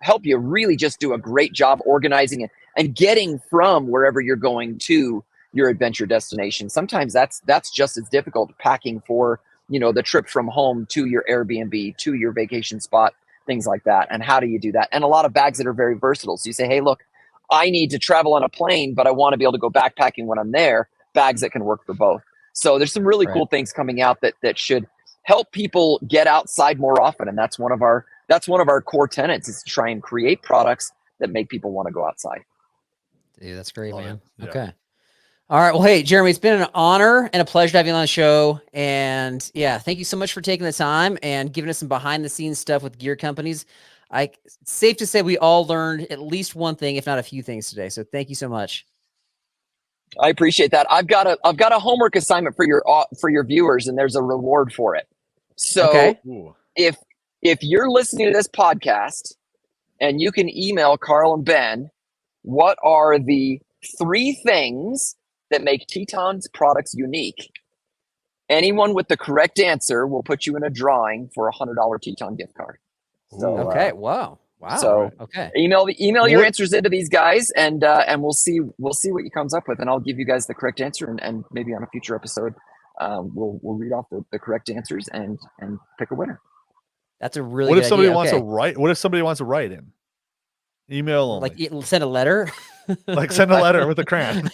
help you really just do a great job organizing and getting from wherever you're going to your adventure destination. Sometimes that's just as difficult, packing for, you know, the trip from home to your Airbnb, to your vacation spot, things like that. And how do you do that? And a lot of bags that are very versatile. So you say, hey, look, I need to travel on a plane, but I want to be able to go backpacking when I'm there. Bags that can work for both. So there's some really cool things coming out that should help people get outside more often. And that's one of our core tenets, is to try and create products that make people want to go outside. Dude, that's great, man. Yeah. Okay. All right. Well, hey, Jeremy, it's been an honor and a pleasure to have you on the show. And yeah, thank you so much for taking the time and giving us some behind the scenes stuff with gear companies. It's safe to say we all learned at least one thing, if not a few things today. So thank you so much. I appreciate that. I've got a homework assignment for your viewers, and there's a reward for it. So if you're listening to this podcast and you can email Carl and Ben, what are the 3 things that make Teton's products unique? Anyone with the correct answer will put you in a drawing for a $100 Teton gift card. So, Wow. So email your answers into these guys, and we'll see what you comes up with, and I'll give you guys the correct answer, and maybe on a future episode, we'll read off the correct answers and pick a winner. That's a really good idea. What if somebody wants to write in? Email only. Like send a letter? Like send a letter with a crayon.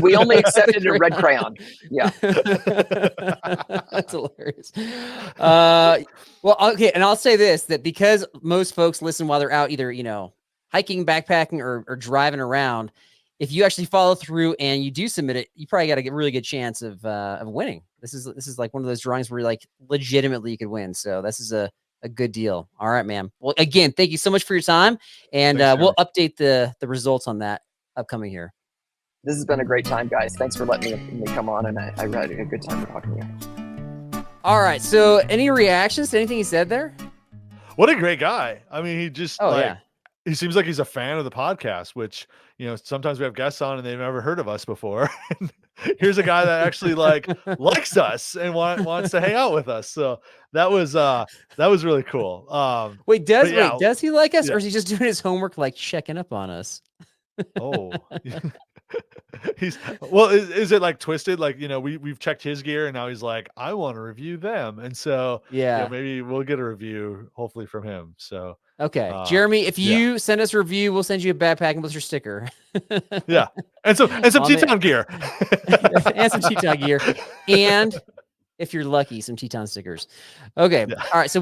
We only accepted a red crayon. Yeah. That's hilarious. Well, okay. And I'll say this, that because most folks listen while they're out, either, you know, hiking, backpacking, or driving around, if you actually follow through and you do submit it, you probably got a really good chance of winning. This is like one of those drawings where like legitimately you could win. So this is a good deal. All right, man. Well, again, thank you so much for your time. And we'll update the results on that upcoming here. This has been a great time, guys. Thanks for letting me come on, and I had a good time talking to you. All right. So any reactions to anything he said there? What a great guy. I mean, he just he seems like he's a fan of the podcast, which, you know, sometimes we have guests on and they've never heard of us before. Here's a guy that actually likes us and wants to hang out with us. So that was really cool. Wait, does he like us, or is he just doing his homework, like checking up on us? Oh, is it like twisted? Like, you know, we've checked his gear and now he's like, I want to review them. And so, maybe we'll get a review hopefully from him. So, okay. Jeremy, if you send us a review, we'll send you a backpack with your sticker. Yeah. And some Teton gear. And some Teton gear. And if you're lucky, some Teton stickers. Okay. Yeah. All right. So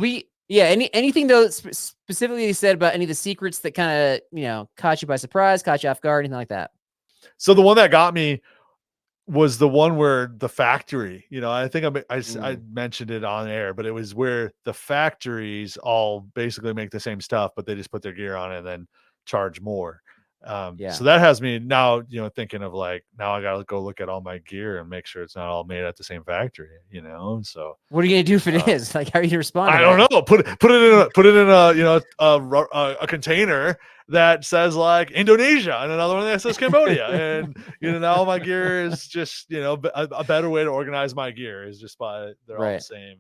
anything though specifically he said about any of the secrets that kind of, you know, caught you by surprise, caught you off guard, anything like that? So the one that got me was the one where the factory, I think I Mm. mentioned it on air, but it was where the factories all basically make the same stuff, but they just put their gear on it and then charge more. Yeah. So that has me now, thinking of like, now I got to go look at all my gear and make sure it's not all made at the same factory, so. What are you gonna do if it is? Like, how are you gonna respond to I that? don't know. Put it in a container that says like Indonesia and another one that says Cambodia, and now my gear is just a better way to organize my gear is just by they're all the Right. same.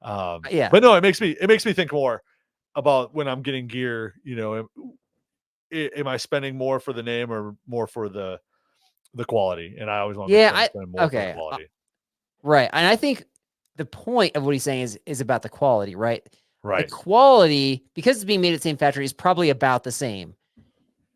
And Yeah. but no, it makes me think more about when I'm getting gear. Am I spending more for the name or more for the quality? And I always want to make Yeah. sure I'm spending more for the Okay. quality. Right. And I think the point of what he's saying is about the quality, right? The Right. quality, because it's being made at the same factory, is probably about the same.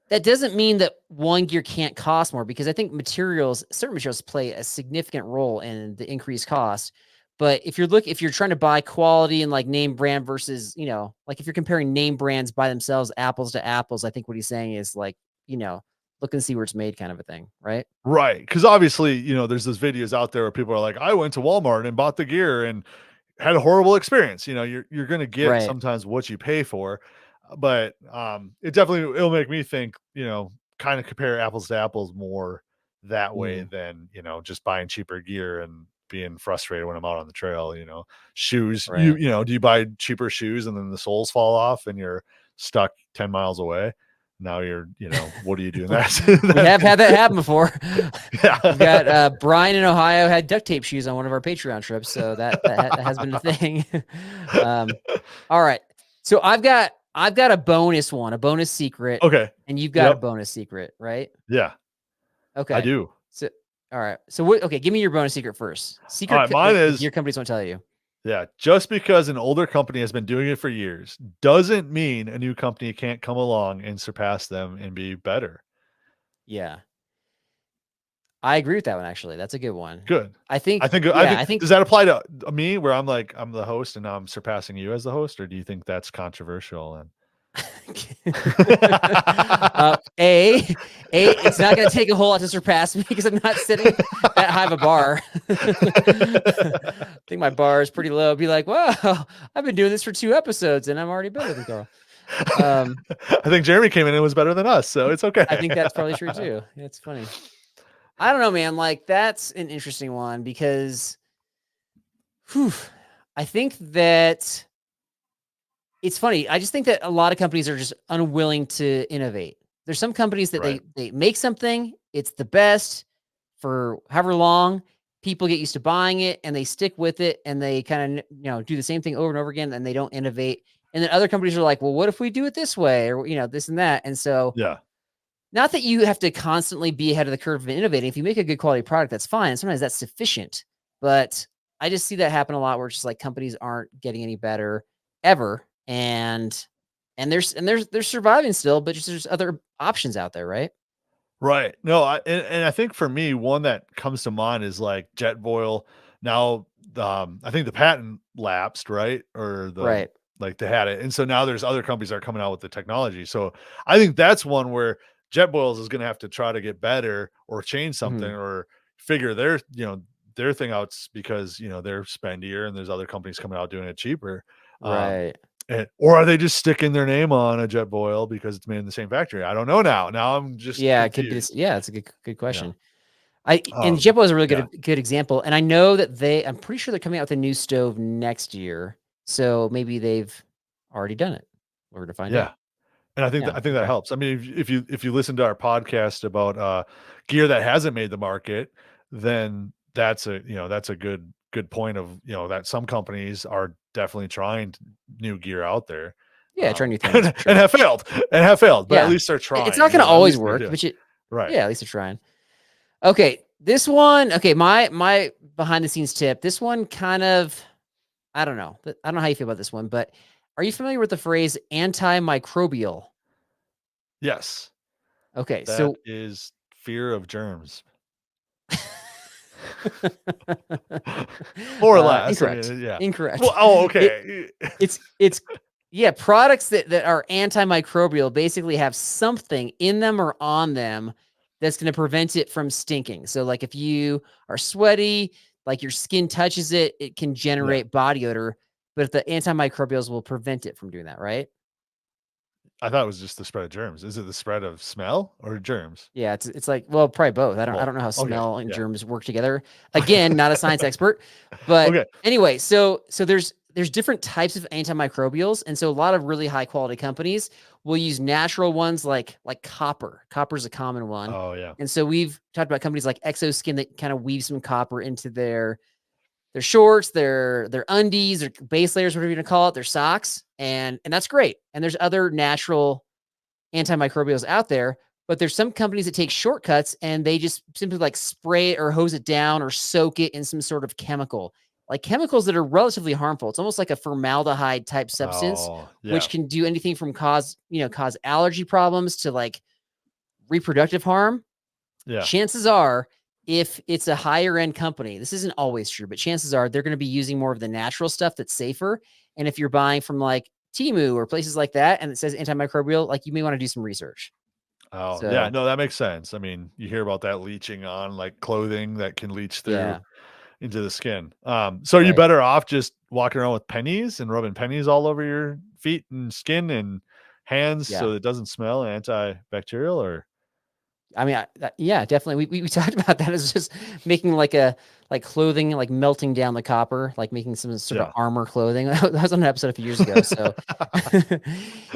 That doesn't mean that one gear can't cost more, because I think certain materials play a significant role in the increased cost. But if you're trying to buy quality and like name brand versus, like if you're comparing name brands by themselves, apples to apples, I think what he's saying is like, look and see where it's made kind of a thing, right? Right. Because obviously, there's those videos out there where people are like, I went to Walmart and bought the gear and had a horrible experience. You're gonna get Right. sometimes what you pay for. But it'll make me think, kind of compare apples to apples more that way Mm, than, just buying cheaper gear and being frustrated when I'm out on the trail. Shoes, right. do you buy cheaper shoes and then the soles fall off and you're stuck 10 miles away? Now you're, what do you do in that? We have had that happen before. Yeah. We've got Brian in Ohio had duct tape shoes on one of our Patreon trips, so that has been a thing. All right, so I've got a bonus secret, Okay. and you've got a Yep. bonus secret, right? Yeah, I Okay, do. so all right, so what? Okay, give me your bonus secret first. All right, mine That is your companies won't tell you. yeah, just because an older company has been doing it for years doesn't mean a new company can't come along and surpass them and be better. Yeah, I agree with that one. Actually, that's a good one. Good. I think. I Yeah, think I think does that apply to me where I'm like I'm the host and now I'm surpassing you as the host, or do you think that's controversial and it's not going to take a whole lot to surpass me because I'm not sitting that high of a bar. I think my bar is pretty low. Be like, wow, I've been doing this for 2 episodes and I'm already better than Carl. I think Jeremy came in and was better than us, so it's okay. I think that's probably true too. It's funny. I don't know, man. Like, that's an interesting one because, I think that it's funny. I just think that a lot of companies are just unwilling to innovate. There's some companies that Right. they make something, it's the best for however long, people get used to buying it and they stick with it and they kind of, do the same thing over and over again and they don't innovate. And then other companies are like, well, what if we do it this way or, this and that. And so, Yeah. not that you have to constantly be ahead of the curve and innovating. If you make a good quality product, that's fine. Sometimes that's sufficient. But I just see that happen a lot where it's just like companies aren't getting any better ever. And they're surviving still, but just there's other options out there, right? Right. No, and I think for me, one that comes to mind is like Jetboil. Now, I think the patent lapsed, right? Or Right. like they had it, and so now there's other companies that are coming out with the technology. So I think that's one where Jetboils is going to have to try to get better or change something Mhm. or figure their thing out because they're spendier and there's other companies coming out doing it cheaper. Um, Right. or are they just sticking their name on a Jetboil because it's made in the same factory? I don't know now. Now I'm just Yeah, it could be confused. yeah, it's a good Yeah. question. And Jippo is a really Yeah. good example. And I know that I'm pretty sure they're coming out with a new stove next year. So maybe they've already done it. We're to find Yeah. out. And Yeah. I think that Okay. helps. I mean, if you listen to our podcast about gear that hasn't made the market, then that's a good point of, that some companies are definitely trying new gear out there. Yeah, try new things for And sure. have failed, but at Yeah. least they're It's trying, not gonna at always least they're work, doing. but Right. yeah, at least they're trying. Okay. This one, okay, my behind the scenes tip. This one kind of, I don't know. I don't know how you feel about this one, but are you familiar with the phrase antimicrobial? Yes. Okay, That so is fear of germs. More or less. I Incorrect. mean, yeah. Incorrect. Well, oh, It okay. it's yeah, products that are antimicrobial basically have something in them or on them that's going to prevent it from stinking. So like if you are sweaty, like your skin touches it, it can generate body odor, but the antimicrobials will prevent it from doing that, right? I thought it was just the spread of germs. Is it the spread of smell or germs? Yeah, it's like, well, probably both. I don't know how Okay, smell and yeah. germs work together. Again, not a science expert, but Okay. anyway, so there's different types of antimicrobials, and so a lot of really high quality companies will use natural ones like copper. Copper is a common one. Oh, yeah. And so we've talked about companies like Exoskin that kind of weave some copper into their shorts, their undies, their base layers, whatever you want to call it, their socks, and that's great. And there's other natural antimicrobials out there, but there's some companies that take shortcuts and they just simply like spray it or hose it down or soak it in some sort of chemical, like chemicals that are relatively harmful. It's almost like a formaldehyde type substance, Oh, yeah. which can do anything from cause allergy problems to like reproductive harm. Yeah. Chances are, if it's a higher end company, this isn't always true, but chances are they're going to be using more of the natural stuff that's safer. And if you're buying from like Temu or places like that, and it says antimicrobial, like you may want to do some research. Oh, So, yeah. No, that makes sense. I mean, you hear about that leaching on like clothing that can leach through into the skin. So are you Right. better off just walking around with pennies and rubbing pennies all over your feet and skin and hands so it doesn't smell antibacterial, or? I mean, yeah, definitely. We talked about that as just making like clothing, like melting down the copper, like making some sort of armor clothing. That was on an episode a few years ago. So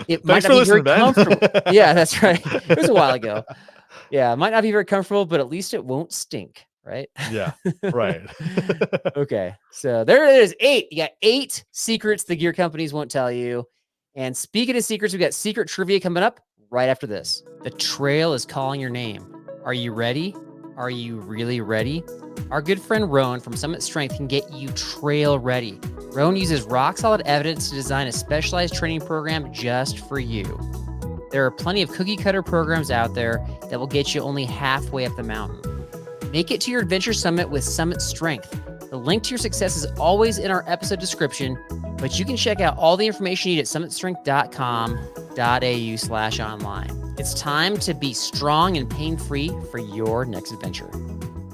it might not be very comfortable. Yeah, that's right. It was a while ago. Yeah, it might not be very comfortable, but at least it won't stink, right? Yeah, right. Okay, so there it is. 8. You got 8 secrets the gear companies won't tell you. And speaking of secrets, we got secret trivia coming up right after this. The trail is calling your name. Are you ready? Are you really ready? Our good friend Rowan from Summit Strength can get you trail ready. Rowan uses rock solid evidence to design a specialized training program just for you. There are plenty of cookie cutter programs out there that will get you only halfway up the mountain. Make it to your adventure summit with Summit Strength. The link to your success is always in our episode description, but you can check out all the information you need at summitstrength.com.au/online. It's time to be strong and pain-free for your next adventure.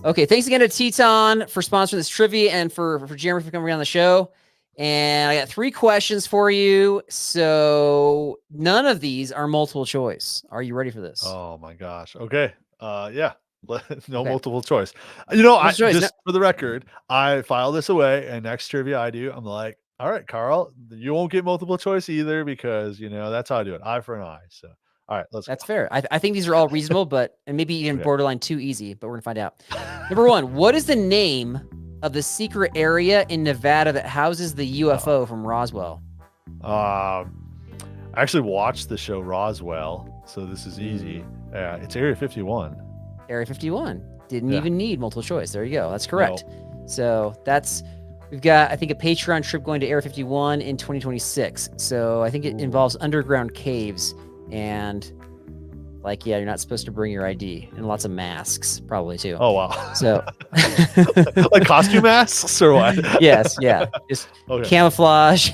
Okay, thanks again to Teton for sponsoring this trivia and for Jeremy for coming on the show. And I got 3 questions for you. So none of these are multiple choice. Are you ready for this? Oh my gosh. Okay. Yeah. No multiple choice. You know, for the record, I file this away, and next trivia I do, I'm like, all right, Carl, you won't get multiple choice either because, that's how I do it. Eye for an eye. So, all right, That's fair. I think these are all reasonable, and maybe even borderline too easy, but we're going to find out. Number 1, what is the name of the secret area in Nevada that houses the UFO from Roswell? I actually watched the show Roswell, so this is easy. It's Area 51. Area 51. Didn't even need multiple choice. There you go. That's correct. So we've got, I think, a Patreon trip going to Area 51 in 2026. So I think it involves underground caves and you're not supposed to bring your ID, and lots of masks probably too. Oh, wow. So like costume masks or what? Yes. Yeah. Just camouflage.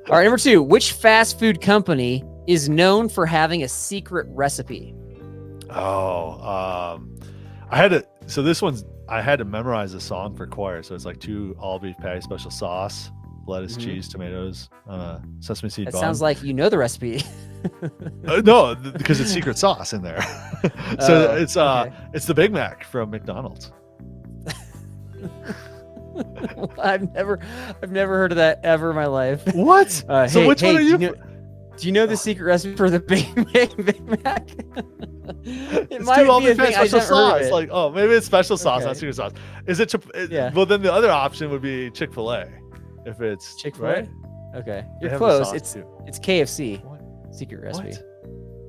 All right. Number 2, which fast food company is known for having a secret recipe? I had to memorize a song for choir. So it's like 2 all beef patty, special sauce, lettuce, cheese, tomatoes, sesame seed bun. Sounds like you know the recipe. No, because it's secret sauce in there. So it's the Big Mac from McDonald's. I've never heard of that ever in my life. What? So which one are you? Do you know the secret recipe for the Big Mac? It might be special sauce. Like, maybe it's special sauce, not secret sauce. Is it? Well, then the other option would be Chick-fil-A. If it's Chick-fil-A, right? Okay, you're close. It's KFC. What? Secret recipe.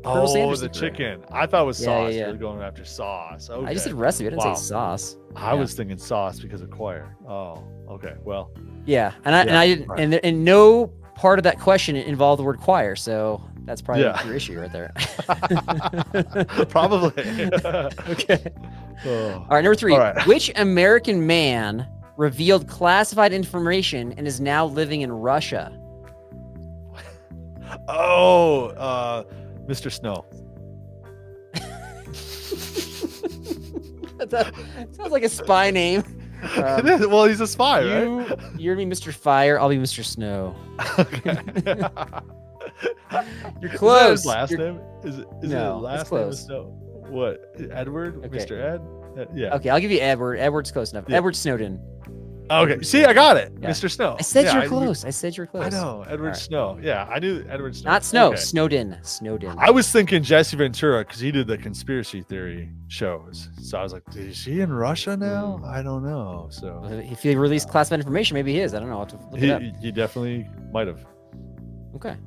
Oh, the chicken. I thought it was sauce. You were going after sauce. Okay. I just said recipe. I didn't say sauce. I was thinking sauce because of choir. Oh, okay. Well. Yeah, and I didn't, and no part of that question involved the word choir, so that's probably your issue right there. Probably. Okay. All right, number 3. Which American man revealed classified information and is now living in Russia? Mr. Snow. That sounds like a spy name. Well, he's a spy, right? You're me, Mr. Fire. I'll be Mr. Snow. Okay. You're Is that close. his last name? Is it his No, it's last name? close. Is Snow? What? Edward? Okay. Mr. Ed? Yeah. Okay, I'll give you Edward. Edward's close enough. Yeah. Edward Snowden. Okay. See, I got it. Yeah. Mr. Snow. I said Yeah, you're close. I said you're close. I know. Edward right. Snow. Yeah, I knew Edward Snow. Not Snow. Okay. Snowden. Snowden. I was thinking Jesse Ventura because he did the conspiracy theory shows. So I was like, is he in Russia now? I don't know. So if he released classified information, maybe he is. I don't know. I'll have to look it up. he definitely might have. Okay.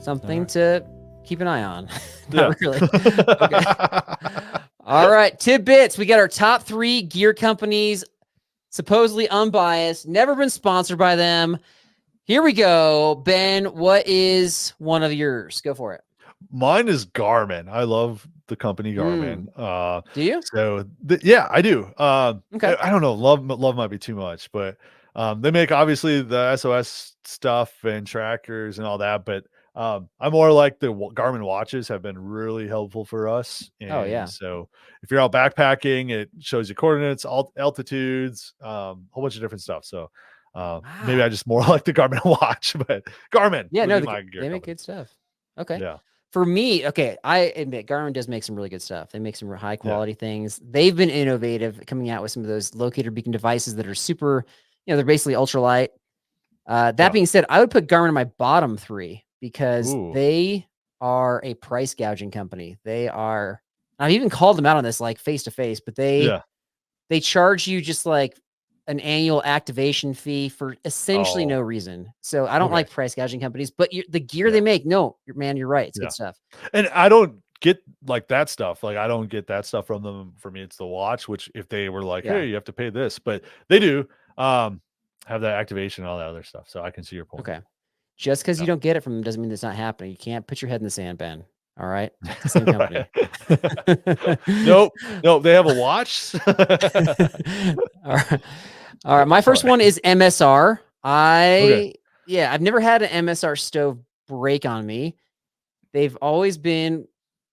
Something to keep an eye on. Yeah. Not really. Okay. All right. Tidbits. We got our top 3 gear companies, supposedly unbiased, never been sponsored by them. Here we go. Ben, what is one of yours? Go for it. Mine is Garmin. I love the company Garmin. Do you? So yeah, I do. Okay. I don't know. Love might be too much, but they make obviously the SOS stuff and trackers and all that. But I'm more like the Garmin watches have been really helpful for us. And Oh, yeah. So if you're out backpacking, it shows you coordinates, altitudes, whole bunch of different stuff. So maybe I just more like the Garmin watch, but Garmin. Yeah, would no, be my gear they make company. good stuff. Okay. Yeah. For me, okay, I admit Garmin does make some really good stuff. They make some high quality things. They've been innovative coming out with some of those locator beacon devices that are super, they're basically ultralight. That being said, I would put Garmin in my bottom 3 because they are a price gouging company. I've even called them out on this like face to face, but they charge you just like an annual activation fee for essentially no reason. So I don't like price gouging companies, but the gear they make, you're right. It's good stuff. And I don't get like that stuff. Like I don't get that stuff from them. For me, it's the watch, which if they were like, hey, you have to pay this, but they do have that activation and all that other stuff. So I can see your point. Okay. Just because you don't get it from them doesn't mean it's not happening. You can't put your head in the sand, Ben. All right. It's the same company. Nope. They have a watch. All right. My first one is MSR. I've never had an MSR stove break on me. They've always been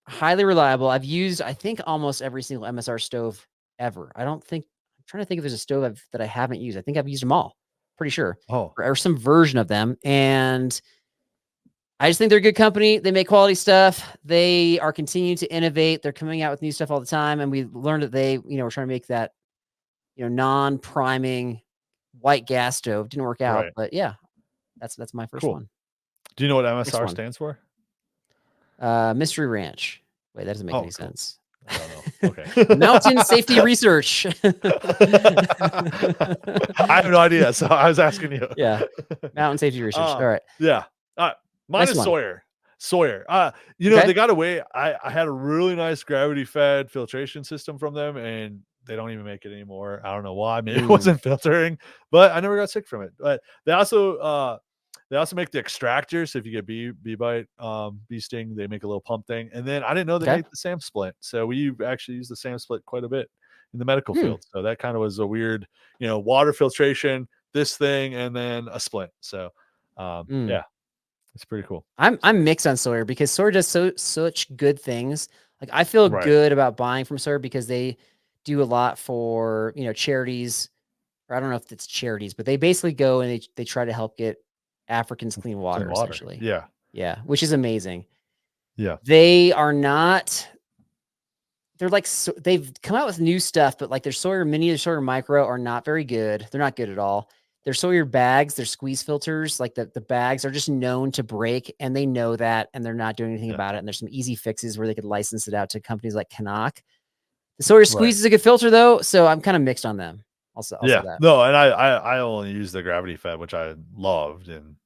highly reliable. I've used, I think, almost every single MSR stove ever. I'm trying to think if there's a stove that I haven't used. I think I've used them all. Pretty sure. Or some version of them. And I just think they're a good company. They make quality stuff. They are continuing to innovate. They're coming out with new stuff all the time. And we learned that they, were trying to make that, non-priming white gas stove. Didn't work out, but yeah, that's my first one. Do you know what MSR stands for? Mystery Ranch. Wait, that doesn't make any sense. I don't know. Okay. Mountain Safety Research. I have no idea, so I was asking you. Yeah. Mountain Safety Research. All right. Yeah. Mine is Sawyer. They got away. I had a really nice gravity fed filtration system from them, and they don't even make it anymore. I don't know why. Maybe it wasn't filtering, but I never got sick from it. But they also make the extractors. So if you get bee bite, bee sting, they make a little pump thing. And then I didn't know they make the SAM split. So we actually use the SAM split quite a bit in the medical field. So that kind of was a weird, water filtration, this thing, and then a splint. So yeah, it's pretty cool. I'm mixed on Sawyer because Sawyer does such good things. Like I feel good about buying from Sawyer because they do a lot for, charities, or I don't know if it's charities, but they basically go and they try to help get Africans clean water. Essentially. Yeah. Yeah. Which is amazing. Yeah. They are not, they're like, they've come out with new stuff, but like their Sawyer Mini, their Sawyer Micro are not very good. They're not good at all. Their Sawyer bags, their squeeze filters, like the bags are just known to break, and they know that, and they're not doing anything about it. And there's some easy fixes where they could license it out to companies like Canuck. The Sawyer Squeeze is a good filter though, so I'm kind of mixed on them. Also that. No, and I only use the gravity fed, which I loved, and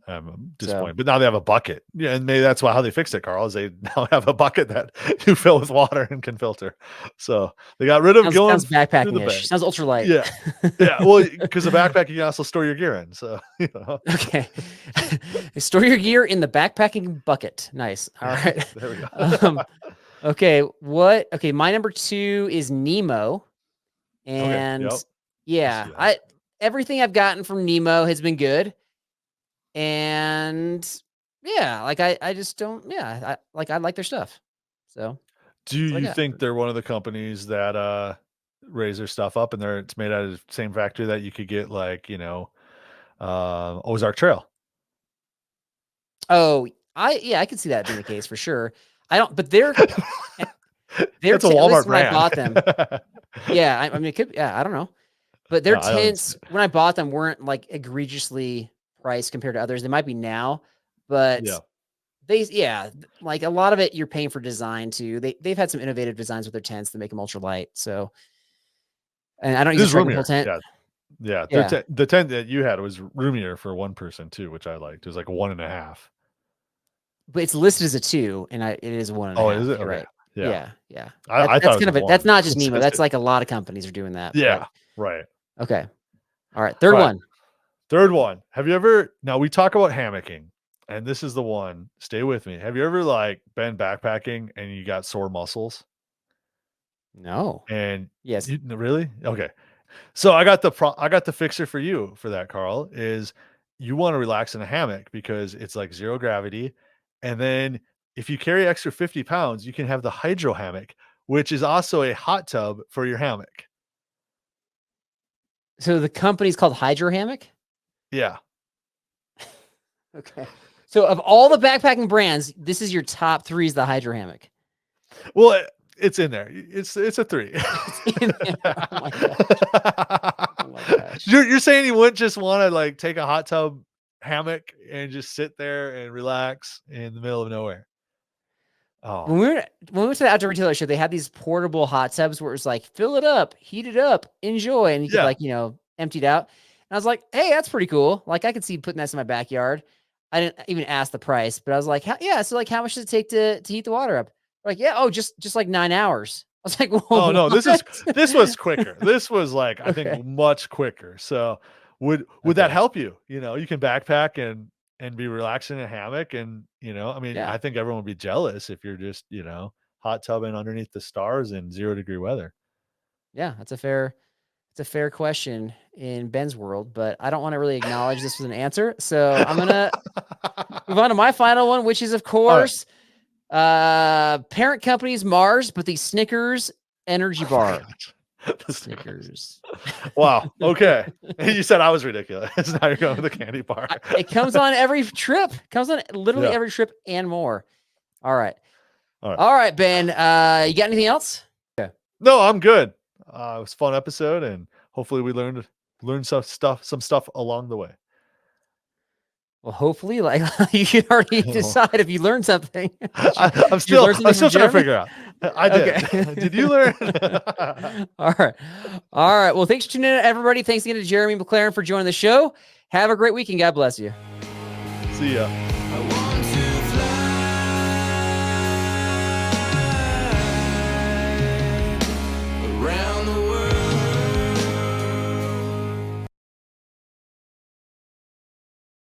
I'm disappointed. But now they have a bucket. Yeah, and maybe that's how they fixed it, Carl, is they now have a bucket that you fill with water and can filter. So they got rid of sounds backpacking-ish. Sounds ultralight. Yeah. Well, because the backpack you can also store your gear in. So Okay. Store your gear in the backpacking bucket. Nice. All right. There we go. Okay. My number 2 is Nemo. And everything I've gotten from Nemo has been good. And I just don't, I like their stuff. So Do you think they're one of the companies that raise their stuff up and it's made out of the same factory that you could get like, Ozark Trail? Oh, I could see that being the case for sure. I don't, but they're It's a at Walmart least when brand. I bought them. Yeah, I mean, it could. Yeah, I don't know, but their tents when I bought them weren't like egregiously priced compared to others. They might be now, but like a lot of it you're paying for design too. They've had some innovative designs with their tents that make them ultralight. So, and I don't use a trekking pole tent. Yeah. The tent that you had was roomier for one person too, which I liked. It was like 1.5. But it's listed as a 2, and it is 1.5. Oh, is it? You're Okay. right. Yeah. Yeah. I thought it was that's not just Nemo. That's like a lot of companies are doing that. Yeah. Right. Okay. All right. Third one. Third one. Have you ever, now we talk about hammocking, and this is the one, stay with me. Have you ever like been backpacking and you got sore muscles? No. And yes. Really? Okay. So I got the fixer for you for that, Carl, is you want to relax in a hammock because it's like 0 gravity. And then if you carry extra 50 pounds, you can have the hydro hammock, which is also a hot tub for your hammock. So the company's called Hydro Hammock? Yeah. Okay. So of all the backpacking brands, this is your top 3 is the Hydro Hammock. Well, it's in there. It's a 3. It's in there. Oh my gosh. Oh my gosh. You're saying you wouldn't just want to like take a hot tub hammock and just sit there and relax in the middle of nowhere? Oh. When we went to the outdoor retailer show, they had these portable hot tubs where it was like, fill it up, heat it up, enjoy. And you could like, empty it out. And I was like, hey, that's pretty cool. Like I could see putting this in my backyard. I didn't even ask the price, but I was like, so like how much does it take to heat the water up? Like, just like 9 hours. I was like, whoa, oh no, this was quicker. This was like, I think much quicker. So would that help you? You can backpack and be relaxing in a hammock. And, I mean, I think everyone would be jealous if you're just, hot tubbing underneath the stars in 0-degree weather. Yeah, it's a fair question in Ben's world, but I don't want to really acknowledge this was an answer. So I'm going to move on to my final one, which is, of course, parent company's Mars, but the Snickers energy bar. Snickers. Wow. Okay. You said I was ridiculous. Now you're going with the candy bar. It comes on every trip. Comes on literally every trip and more. All right, Ben. You got anything else? Yeah. No, I'm good. It was a fun episode, and hopefully we learned some stuff along the way. Well, hopefully, like you can already decide if you learned something. I'm still trying to figure out. I did. Okay. Did you learn? All right. Well, thanks for tuning in, everybody. Thanks again to Jeremy McLerran for joining the show. Have a great weekend. God bless you. See ya.